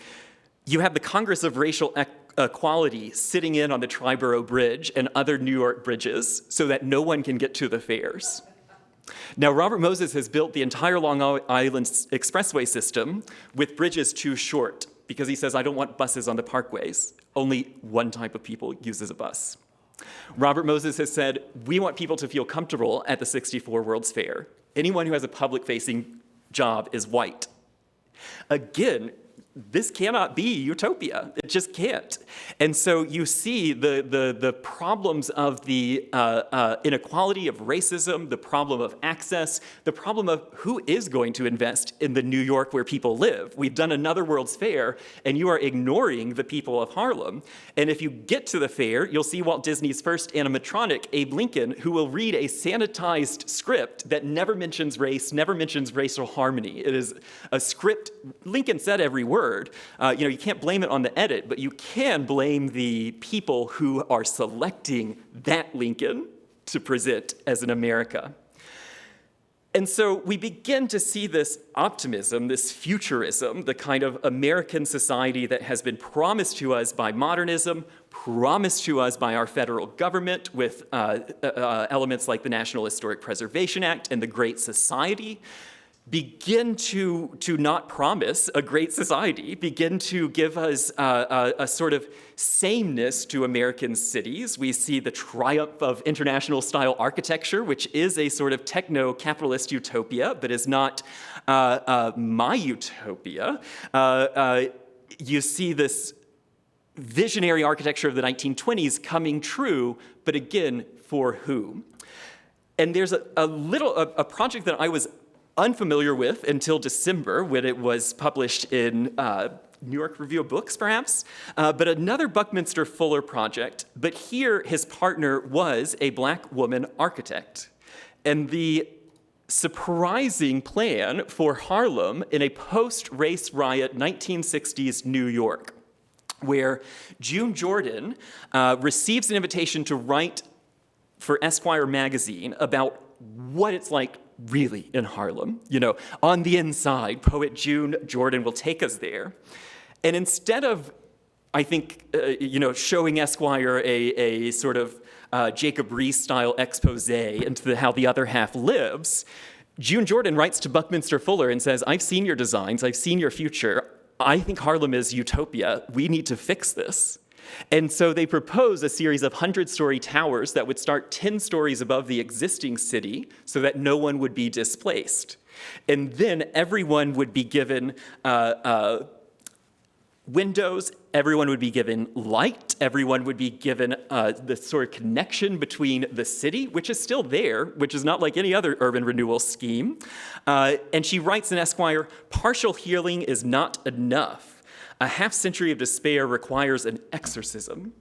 [SPEAKER 2] you have the Congress of Racial Equality sitting in on the Triborough Bridge and other New York bridges so that no one can get to the fairs. Now, Robert Moses has built the entire Long Island Expressway system with bridges too short. because he says, I don't want buses on the parkways. Only one type of people uses a bus. Robert Moses has said, we want people to feel comfortable at the 64 World's Fair. Anyone who has a public-facing job is white. Again, this cannot be utopia. It just can't. And so you see the problems of the inequality of racism, the problem of access, the problem of who is going to invest in the New York where people live. We've done another World's Fair, and you are ignoring the people of Harlem. And if you get to the fair, you'll see Walt Disney's first animatronic, Abe Lincoln, who will read a sanitized script that never mentions race, never mentions racial harmony. It is a script. Lincoln said every word. You can't blame it on the edit, but you can blame the people who are selecting that Lincoln to present as an America. And so we begin to see this optimism, this futurism, the kind of American society that has been promised to us by modernism, promised to us by our federal government with elements like the National Historic Preservation Act and the Great Society, begin to not promise a great society, begin to give us a sort of sameness to American cities. We see the triumph of international-style architecture, which is a sort of techno-capitalist utopia, but is not my utopia. You see this visionary architecture of the 1920s coming true, but again, for who? And there's a project that I was unfamiliar with until December, when it was published in New York Review of Books, perhaps, but another Buckminster Fuller project. But here, his partner was a black woman architect. And the surprising plan for Harlem in a post-race riot 1960s New York, where June Jordan receives an invitation to write for Esquire magazine about what it's like really in Harlem. On the inside, poet June Jordan will take us there. And instead of, I think, showing Esquire a sort of Jacob Riis-style expose into how the other half lives, June Jordan writes to Buckminster Fuller and says, I've seen your designs, I've seen your future. I think Harlem is utopia. We need to fix this. And so they propose a series of 100-story towers that would start 10 stories above the existing city so that no one would be displaced. And then everyone would be given windows, everyone would be given light, everyone would be given the sort of connection between the city, which is still there, which is not like any other urban renewal scheme. And she writes in Esquire, partial healing is not enough. A half-century of despair requires an exorcism.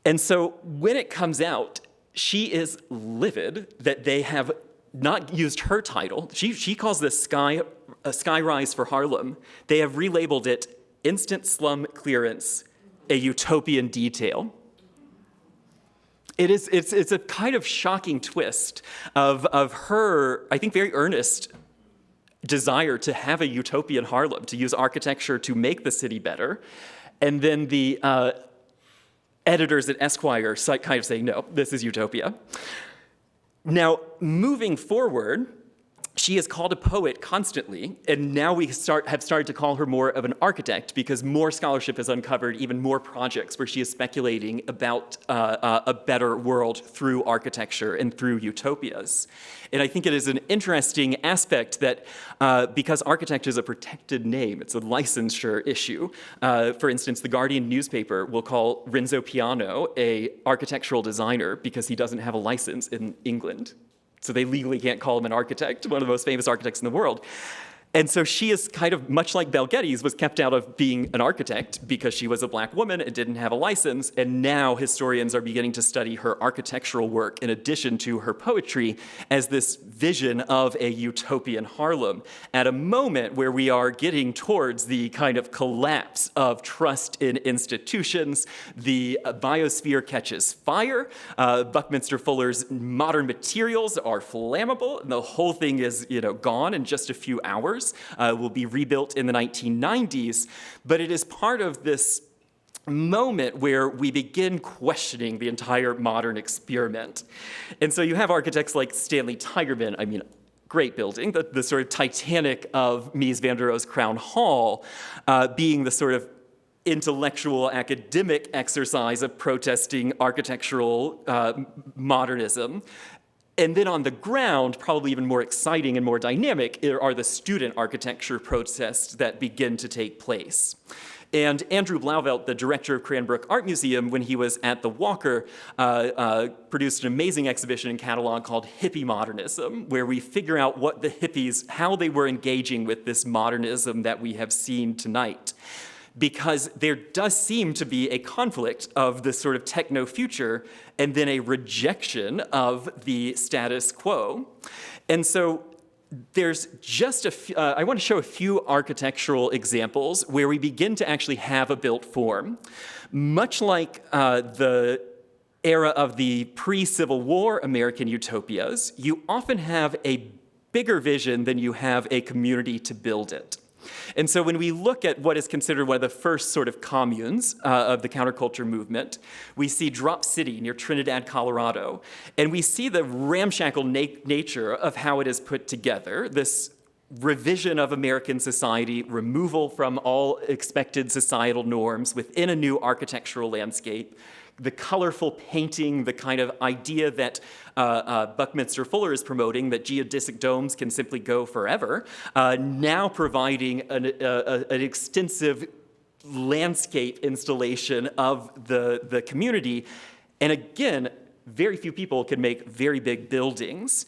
[SPEAKER 2] And so when it comes out, she is livid that they have not used her title. She calls this Skyrise for Harlem. They have relabeled it Instant Slum Clearance, a Utopian Detail. It's a kind of shocking twist of her, I think, very earnest desire to have a utopian Harlem, to use architecture to make the city better. And then the editors at Esquire kind of saying, no, this is utopia. Now, moving forward, she is called a poet constantly, and now we have started to call her more of an architect because more scholarship has uncovered even more projects where she is speculating about a better world through architecture and through utopias. And I think it is an interesting aspect that because architect is a protected name, it's a licensure issue. For instance, the Guardian newspaper will call Renzo Piano a architectural designer because he doesn't have a license in England. So they legally can't call him an architect, one of the most famous architects in the world. And so she is kind of, much like Belle Geddes, was kept out of being an architect because she was a black woman and didn't have a license, and now historians are beginning to study her architectural work in addition to her poetry as this vision of a utopian Harlem at a moment where we are getting towards the kind of collapse of trust in institutions. The biosphere catches fire. Buckminster Fuller's modern materials are flammable, and the whole thing is, gone in just a few hours. Will be rebuilt in the 1990s, but it is part of this moment where we begin questioning the entire modern experiment. And so you have architects like Stanley Tigerman. I mean, great building, the sort of Titanic of Mies van der Rohe's Crown Hall, being the sort of intellectual academic exercise of protesting architectural modernism. And then on the ground, probably even more exciting and more dynamic, are the student architecture protests that begin to take place. And Andrew Blauvelt, the director of Cranbrook Art Museum, when he was at the Walker, produced an amazing exhibition and catalog called Hippie Modernism, where we figure out what the hippies, how they were engaging with this modernism that we have seen tonight. Because there does seem to be a conflict of this sort of techno-future and then a rejection of the status quo. And so there's just I want to show a few architectural examples where we begin to actually have a built form. Much like the era of the pre-Civil War American utopias, you often have a bigger vision than you have a community to build it. And so when we look at what is considered one of the first sort of communes of the counterculture movement, we see Drop City near Trinidad, Colorado, and we see the ramshackle nature of how it is put together, this revision of American society, removal from all expected societal norms within a new architectural landscape, the colorful painting, the kind of idea that Buckminster Fuller is promoting, that geodesic domes can simply go forever, now providing an extensive landscape installation of the community. And again, very few people can make very big buildings.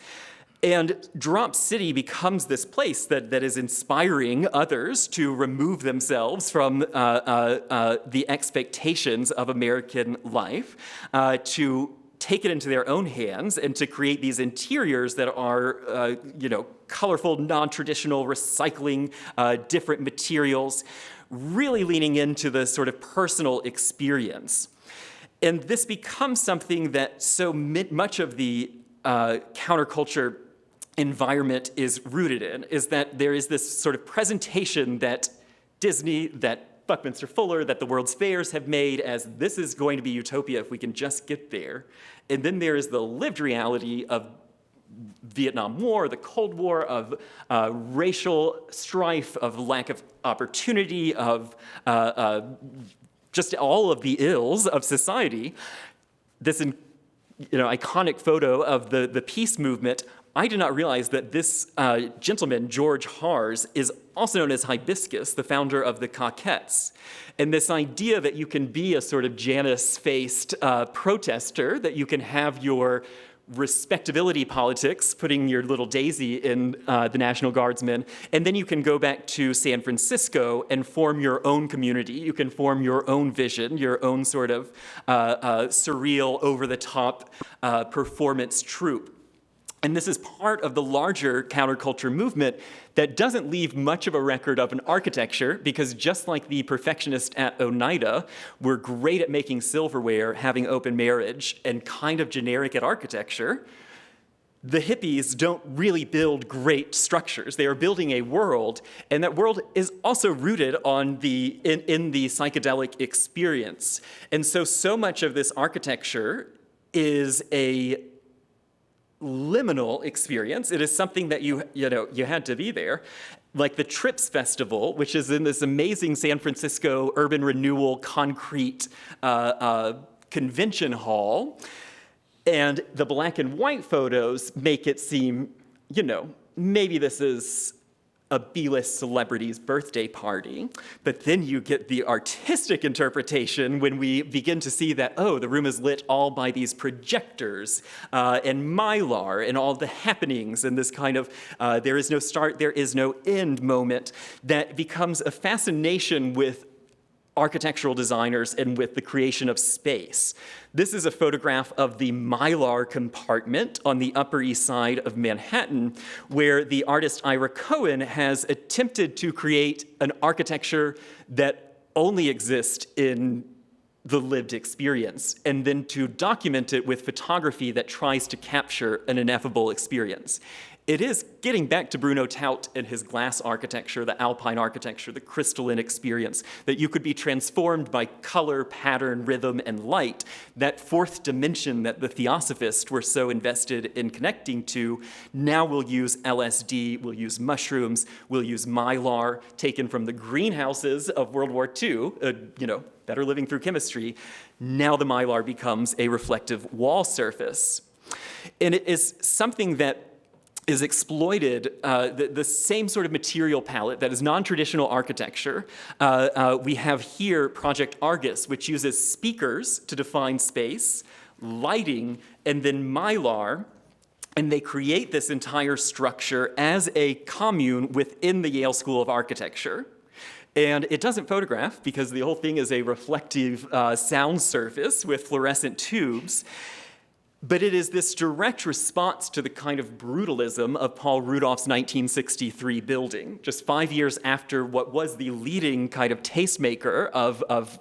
[SPEAKER 2] And Drop City becomes this place that is inspiring others to remove themselves from the expectations of American life, to take it into their own hands and to create these interiors that are, colorful, non-traditional, recycling different materials, really leaning into the sort of personal experience. And this becomes something that so much of the counterculture environment is rooted in, is that there is this sort of presentation that Disney, that Buckminster Fuller, that the World's Fairs have made as this is going to be utopia if we can just get there. And then there is the lived reality of Vietnam War, the Cold War, of racial strife, of lack of opportunity, of just all of the ills of society. This iconic photo of the peace movement. I did not realize that this gentleman, George Haars, is also known as Hibiscus, the founder of the Coquettes. And this idea that you can be a sort of Janus-faced protester, that you can have your respectability politics, putting your little daisy in the National Guardsmen, and then you can go back to San Francisco and form your own community. You can form your own vision, your own sort of surreal, over-the-top performance troupe. And this is part of the larger counterculture movement that doesn't leave much of a record of an architecture, because just like the perfectionists at Oneida were great at making silverware, having open marriage, and kind of generic at architecture, the hippies don't really build great structures. They are building a world, and that world is also rooted on in the psychedelic experience. And so much of this architecture is a liminal experience. It is something that you had to be there. Like the Trips Festival, which is in this amazing San Francisco urban renewal concrete convention hall. And the black and white photos make it seem, maybe this is a B-list celebrity's birthday party. But then you get the artistic interpretation when we begin to see that, the room is lit all by these projectors and mylar and all the happenings and this kind of there is no start, there is no end moment that becomes a fascination with architectural designers and with the creation of space. This is a photograph of the mylar compartment on the Upper East Side of Manhattan, where the artist Ira Cohen has attempted to create an architecture that only exists in the lived experience, and then to document it with photography that tries to capture an ineffable experience. it is getting back to Bruno Taut and his glass architecture, the alpine architecture, the crystalline experience, that you could be transformed by color, pattern, rhythm, and light. That fourth dimension that the Theosophists were so invested in connecting to, now we'll use LSD, we'll use mushrooms, we'll use mylar, taken from the greenhouses of World War II, better living through chemistry. Now the mylar becomes a reflective wall surface. And it is something that is exploited, the same sort of material palette that is non-traditional architecture. We have here Project Argus, which uses speakers to define space, lighting, and then mylar, and they create this entire structure as a commune within the Yale School of Architecture. And it doesn't photograph because the whole thing is a reflective sound surface with fluorescent tubes. But it is this direct response to the kind of brutalism of Paul Rudolph's 1963 building, just 5 years after what was the leading kind of tastemaker of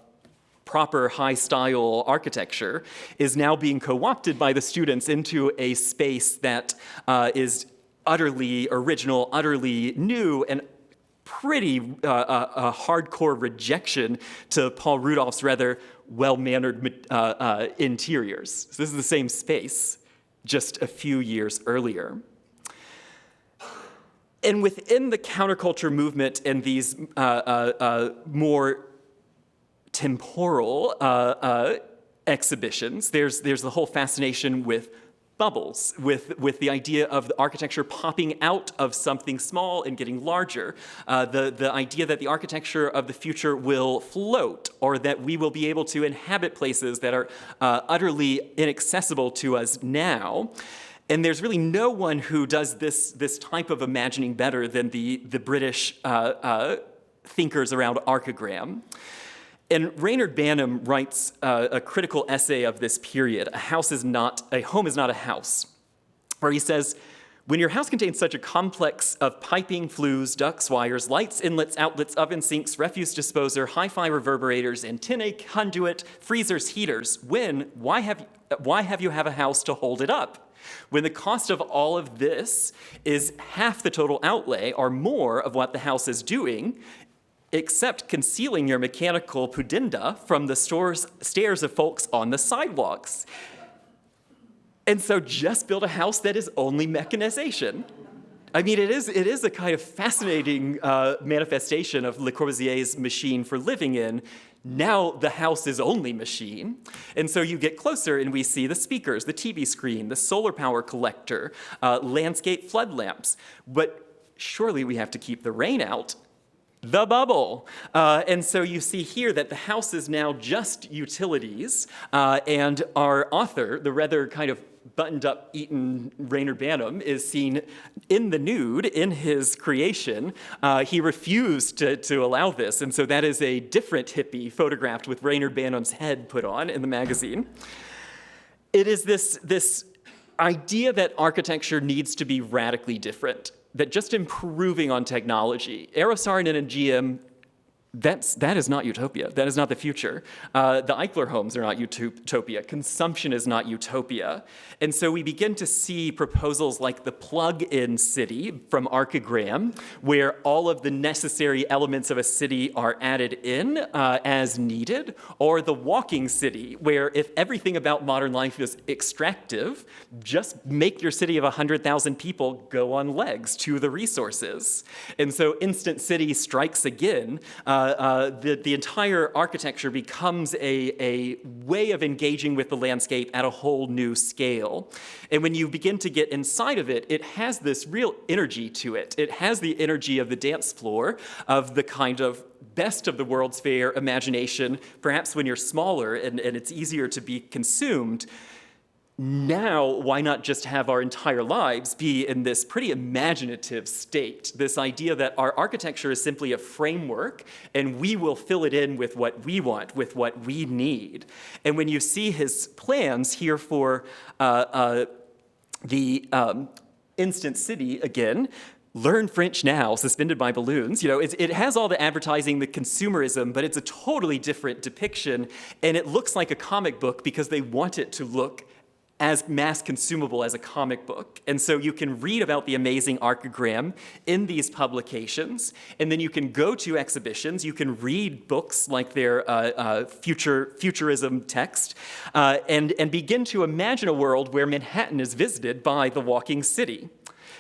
[SPEAKER 2] proper high-style architecture, is now being co-opted by the students into a space that is utterly original, utterly new, and pretty hardcore rejection to Paul Rudolph's rather well-mannered interiors. So this is the same space, just a few years earlier. And within the counterculture movement and these more temporal exhibitions, there's the whole fascination with bubbles, with the idea of the architecture popping out of something small and getting larger, the idea that the architecture of the future will float, or that we will be able to inhabit places that are utterly inaccessible to us now. And there's really no one who does this type of imagining better than the British thinkers around archigram. And Reynard Banham writes a critical essay of this period, a home is not a house, where he says, when your house contains such a complex of piping, flues, ducts, wires, lights, inlets, outlets, oven sinks, refuse disposer, hi-fi reverberators, antennae, conduit, freezers, heaters, why have you a house to hold it up? When the cost of all of this is half the total outlay or more of what the house is doing, except concealing your mechanical pudenda from the stares of folks on the sidewalks. And so just build a house that is only mechanization. I mean, it is a kind of fascinating manifestation of Le Corbusier's machine for living in. Now the house is only machine. And so you get closer and we see the speakers, the TV screen, the solar power collector, landscape flood lamps. But surely we have to keep the rain out. The bubble. And so you see here that the house is now just utilities, and our author, the rather kind of buttoned-up, eaten Reynard Banham, is seen in the nude in his creation. He refused to allow this, and so that is a different hippie photographed with Reynard Banham's head put on in the magazine. It is this idea that architecture needs to be radically different, that just improving on technology. Eero Saarinen and GM, that is not utopia. That is not the future. The Eichler homes are not utopia. Consumption is not utopia. And so we begin to see proposals like the plug-in city from Archigram, where all of the necessary elements of a city are added in as needed, or the walking city, where if everything about modern life is extractive, just make your city of 100,000 people go on legs to the resources. And so Instant City strikes again. The entire architecture becomes a way of engaging with the landscape at a whole new scale. And when you begin to get inside of it, it has this real energy to it. It has the energy of the dance floor, of the kind of best of the World's Fair imagination, perhaps when you're smaller and it's easier to be consumed. Now, why not just have our entire lives be in this pretty imaginative state? This idea that our architecture is simply a framework and we will fill it in with what we want, with what we need. And when you see his plans here for the Instant City, again, learn French now, suspended by balloons. You know, it has all the advertising, the consumerism, but it's a totally different depiction. And it looks like a comic book because they want it to look as mass consumable as a comic book. And so you can read about the amazing arcogram in these publications, and then you can go to exhibitions, you can read books like their futurism text, and begin to imagine a world where Manhattan is visited by the walking city.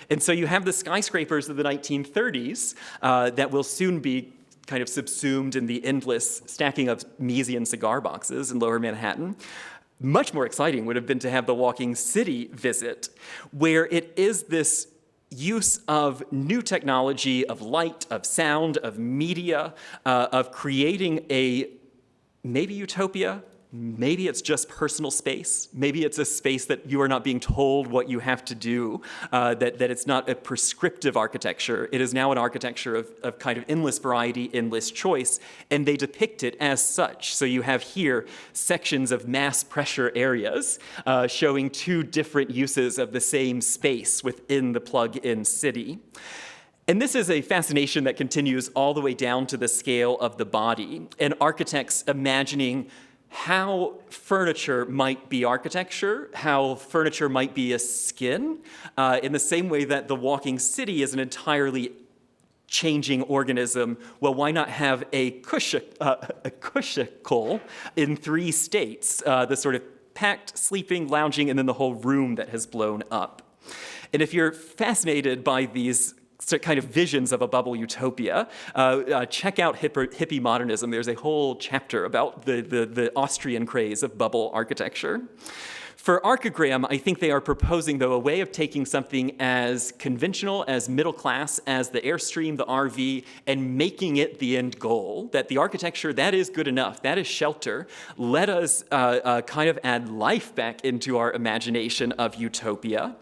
[SPEAKER 2] And so you have the skyscrapers of the 1930s that will soon be kind of subsumed in the endless stacking of Miesian cigar boxes in lower Manhattan. Much more exciting would have been to have the walking city visit, where it is this use of new technology, of light, of sound, of media, of creating a maybe utopia. Maybe it's just personal space. Maybe it's a space that you are not being told what you have to do, that it's not a prescriptive architecture. It is now an architecture of kind of endless variety, endless choice, and they depict it as such. So you have here sections of mass pressure areas showing two different uses of the same space within the plug-in city. And this is a fascination that continues all the way down to the scale of the body, and architects imagining how furniture might be architecture, how furniture might be a skin, in the same way that the walking city is an entirely changing organism. Well, why not have a cushicle in 3 states, the sort of packed, sleeping, lounging, and then the whole room that has blown up. And if you're fascinated by these kind of visions of a bubble utopia, check out hippie modernism. There's a whole chapter about the Austrian craze of bubble architecture. For Arcogram, I think they are proposing, though, a way of taking something as conventional, as middle class, as the Airstream, the RV, and making it the end goal, that the architecture, that is good enough, that is shelter. Let us kind of add life back into our imagination of utopia.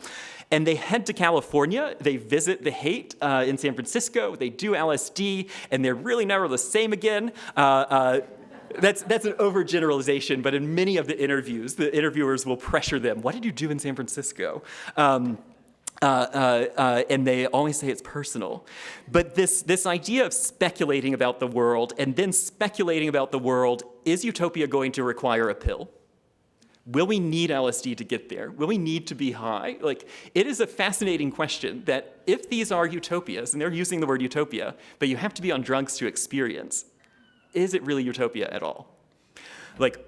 [SPEAKER 2] And they head to California, they visit the Haight in San Francisco, they do LSD, and they're really never the same again. That's an overgeneralization, but in many of the interviews, the interviewers will pressure them, what did you do in San Francisco? And they always say it's personal. But this idea of speculating about the world, and then speculating about the world, is utopia going to require a pill? Will we need LSD to get there? Will we need to be high? Like, it is a fascinating question that if these are utopias, and they're using the word utopia, but you have to be on drugs to experience, is it really utopia at all? Like,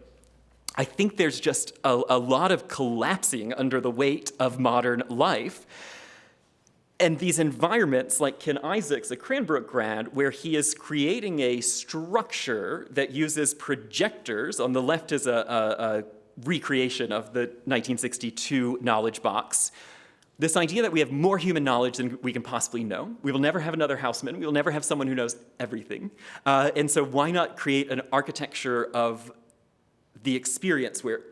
[SPEAKER 2] I think there's just a lot of collapsing under the weight of modern life. And these environments, like Ken Isaacs, a Cranbrook grad, where he is creating a structure that uses projectors. On the left is a recreation of the 1962 knowledge box. This idea that we have more human knowledge than we can possibly know. We will never have another Houseman. We will never have someone who knows everything. And so why not create an architecture of the experience where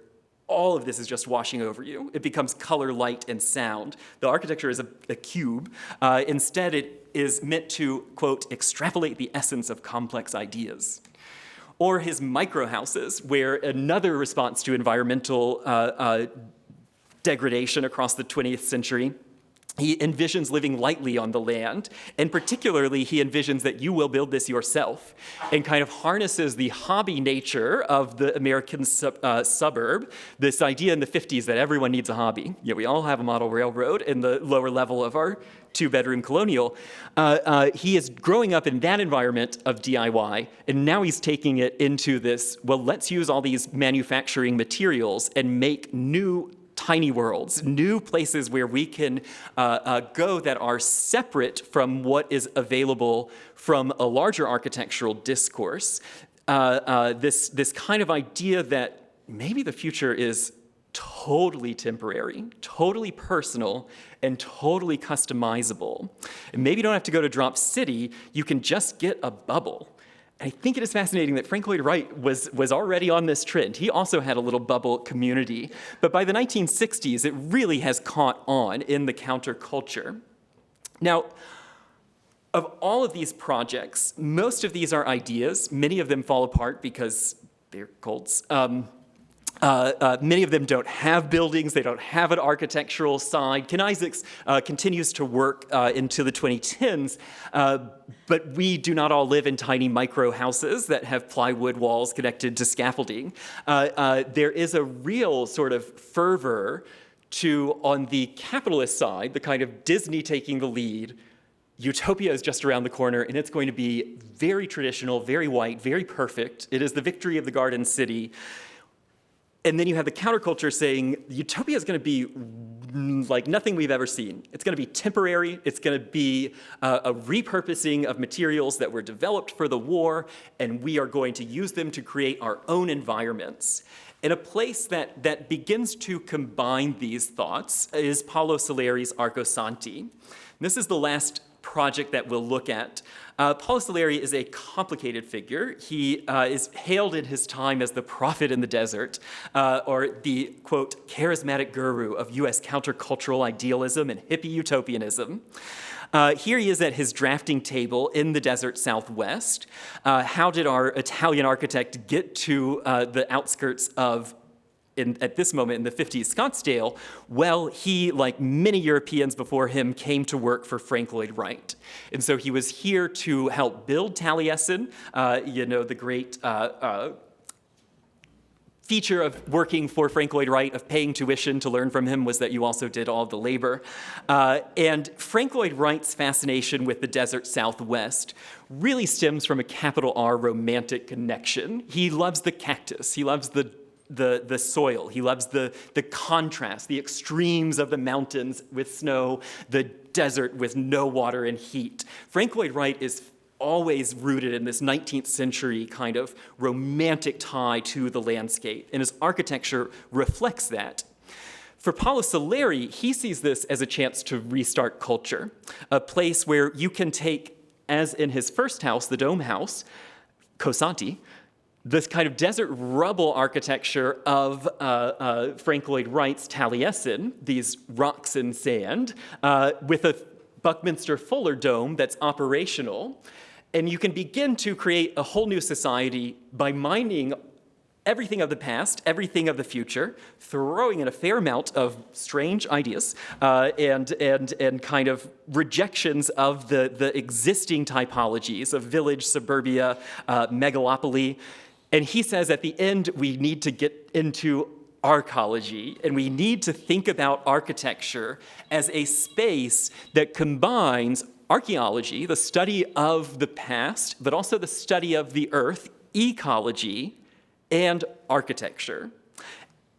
[SPEAKER 2] all of this is just washing over you? It becomes color, light, and sound. The architecture is a cube. Instead, it is meant to, quote, extrapolate the essence of complex ideas. Or his microhouses, where another response to environmental degradation across the 20th century, he envisions living lightly on the land, and particularly he envisions that you will build this yourself, and kind of harnesses the hobby nature of the American suburb, this idea in the 50s that everyone needs a hobby. Yeah, we all have a model railroad in the lower level of our 2-bedroom colonial. He is growing up in that environment of DIY, and now he's taking it into this, well, let's use all these manufacturing materials and make new tiny worlds, new places where we can go that are separate from what is available from a larger architectural discourse. This kind of idea that maybe the future is totally temporary, totally personal, and totally customizable. And maybe you don't have to go to Drop City, you can just get a bubble. I think it is fascinating that Frank Lloyd Wright was already on this trend. He also had a little bubble community. But by the 1960s, it really has caught on in the counterculture. Now, of all of these projects, most of these are ideas. Many of them fall apart because they're cults. Many of them don't have buildings. They don't have an architectural side. Ken Isaacs continues to work into the 2010s, but we do not all live in tiny micro houses that have plywood walls connected to scaffolding. There is a real sort of fervor to, on the capitalist side, the kind of Disney taking the lead. Utopia is just around the corner, and it's going to be very traditional, very white, very perfect. It is the victory of the Garden City. And then you have the counterculture saying utopia is going to be like nothing we've ever seen. It's going to be temporary. It's going to be a repurposing of materials that were developed for the war, and we are going to use them to create our own environments. And a place that begins to combine these thoughts is Paolo Soleri's Arcosanti. This is the last project that we'll look at. Paolo Soleri is a complicated figure. He is hailed in his time as the prophet in the desert, or the, quote, charismatic guru of US countercultural idealism and hippie utopianism. Here he is at his drafting table in the desert Southwest. How did our Italian architect get to the outskirts of at this moment in the 50s Scottsdale? Well, he, like many Europeans before him, came to work for Frank Lloyd Wright. And so he was here to help build Taliesin, the great feature of working for Frank Lloyd Wright, of paying tuition to learn from him, was that you also did all of the labor. And Frank Lloyd Wright's fascination with the desert Southwest really stems from a capital R romantic connection. He loves the cactus. He loves the soil. He loves the contrast, the extremes of the mountains with snow, the desert with no water and heat. Frank Lloyd Wright is always rooted in this 19th century kind of romantic tie to the landscape, and his architecture reflects that. For Paolo Soleri, he sees this as a chance to restart culture, a place where you can take, as in his first house, the Dome House, Cosanti, this kind of desert rubble architecture of Frank Lloyd Wright's Taliesin, these rocks and sand, with a Buckminster Fuller dome that's operational. And you can begin to create a whole new society by mining everything of the past, everything of the future, throwing in a fair amount of strange ideas and kind of rejections of the existing typologies of village, suburbia, megalopoly. And he says at the end, we need to get into arcology, and we need to think about architecture as a space that combines archaeology, the study of the past, but also the study of the earth, ecology, and architecture.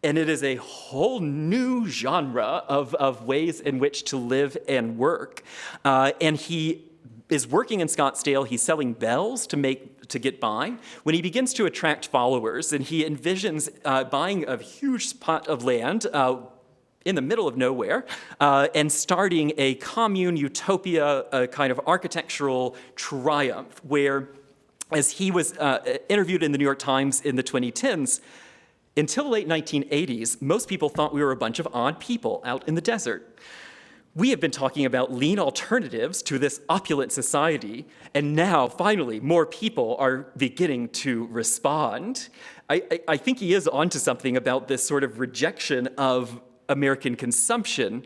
[SPEAKER 2] And it is a whole new genre of ways in which to live and work. And he is working in Scottsdale. He's selling bells to get by, when he begins to attract followers, and he envisions buying a huge spot of land in the middle of nowhere and starting a commune utopia, a kind of architectural triumph, where, as he was interviewed in the New York Times in the 2010s, until the late 1980s, most people thought we were a bunch of odd people out in the desert. We have been talking about lean alternatives to this opulent society, and now, finally, more people are beginning to respond. I think he is onto something about this sort of rejection of American consumption,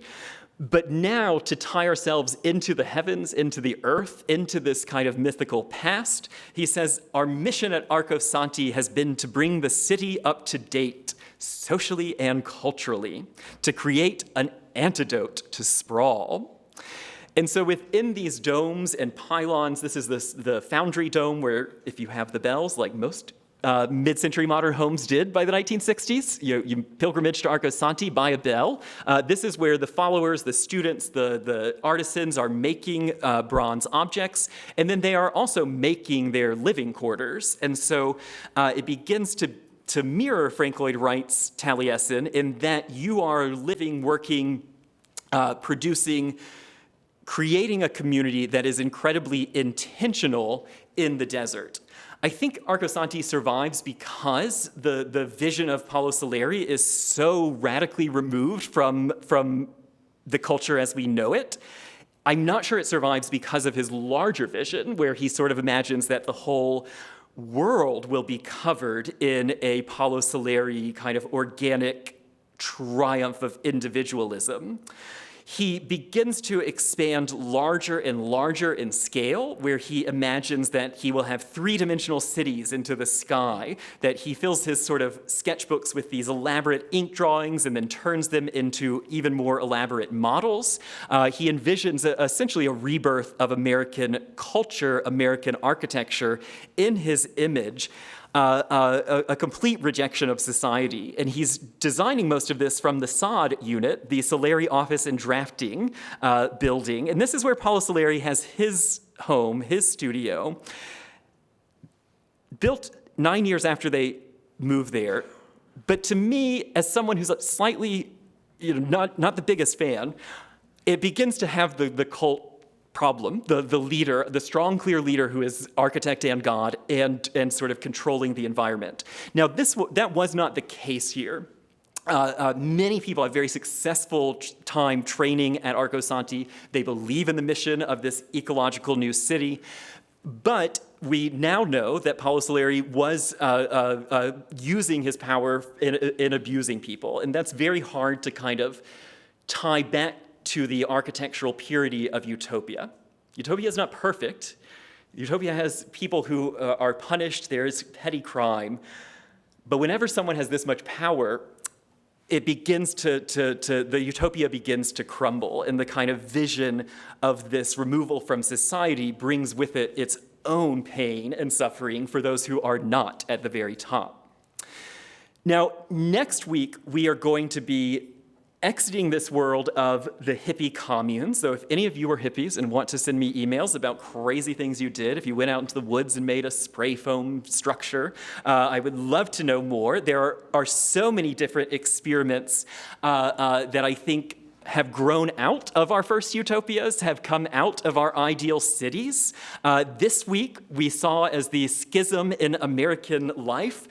[SPEAKER 2] but now to tie ourselves into the heavens, into the earth, into this kind of mythical past, he says, our mission at Arcosanti has been to bring the city up to date, socially and culturally, to create an antidote to sprawl. And so within these domes and pylons, this is the Foundry Dome, where if you have the bells, like most mid-century modern homes did by the 1960s, you pilgrimage to Arcosanti, buy a bell. This is where the followers, the students, the artisans are making bronze objects, and then they are also making their living quarters. And so it begins to mirror Frank Lloyd Wright's Taliesin in that you are living, working, producing, creating a community that is incredibly intentional in the desert. I think Arcosanti survives because the vision of Paolo Soleri is so radically removed from the culture as we know it. I'm not sure it survives because of his larger vision, where he sort of imagines that the whole world will be covered in a Paolo Soleri kind of organic triumph of individualism. He begins to expand larger and larger in scale, where he imagines that he will have three-dimensional cities into the sky, that he fills his sort of sketchbooks with these elaborate ink drawings and then turns them into even more elaborate models. He envisions essentially a rebirth of American culture, American architecture in his image. A complete rejection of society. And he's designing most of this from the SOD unit, the Soleri Office and Drafting building. And this is where Paolo Soleri has his home, his studio, built 9 years after they moved there. But to me, as someone who's slightly, not the biggest fan, it begins to have the cult problem, the leader, the strong, clear leader who is architect and God, and sort of controlling the environment. Now, that was not the case here. Many people have very successful time training at Arcosanti. They believe in the mission of this ecological new city. But we now know that Paolo Soleri was using his power in abusing people. And that's very hard to kind of tie back to the architectural purity of utopia. Utopia is not perfect. Utopia has people who are punished. There is petty crime. But whenever someone has this much power, it begins the utopia begins to crumble, and the kind of vision of this removal from society brings with it its own pain and suffering for those who are not at the very top. Now, next week, we are going to be exiting this world of the hippie commune. So if any of you are hippies and want to send me emails about crazy things you did, if you went out into the woods and made a spray foam structure, I would love to know more. There are so many different experiments that I think have grown out of our first utopias, have come out of our ideal cities. This week, we saw as the schism in American life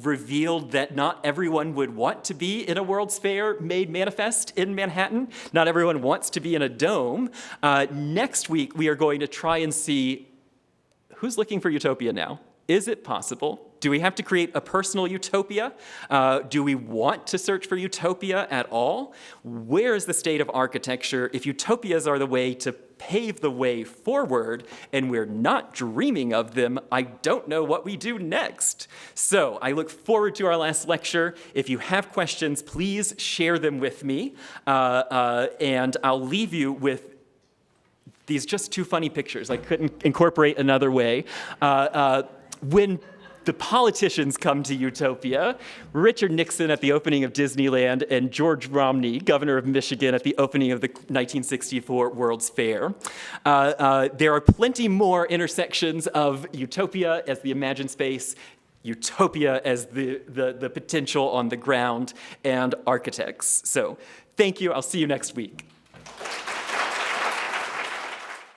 [SPEAKER 2] revealed that not everyone would want to be in a World's Fair made manifest in Manhattan. Not everyone wants to be in a dome. Next week, we are going to try and see who's looking for utopia now. Is it possible? Do we have to create a personal utopia? Do we want to search for utopia at all? Where is the state of architecture? If utopias are the way to pave the way forward, and we're not dreaming of them, I don't know what we do next. So I look forward to our last lecture. If you have questions, please share them with me. And I'll leave you with these just two funny pictures. I couldn't incorporate another way. When the politicians come to utopia, Richard Nixon at the opening of Disneyland and George Romney, governor of Michigan, at the opening of the 1964 World's Fair. There are plenty more intersections of utopia as the imagined space, utopia as the potential on the ground, and architects. So thank you. I'll see you next week.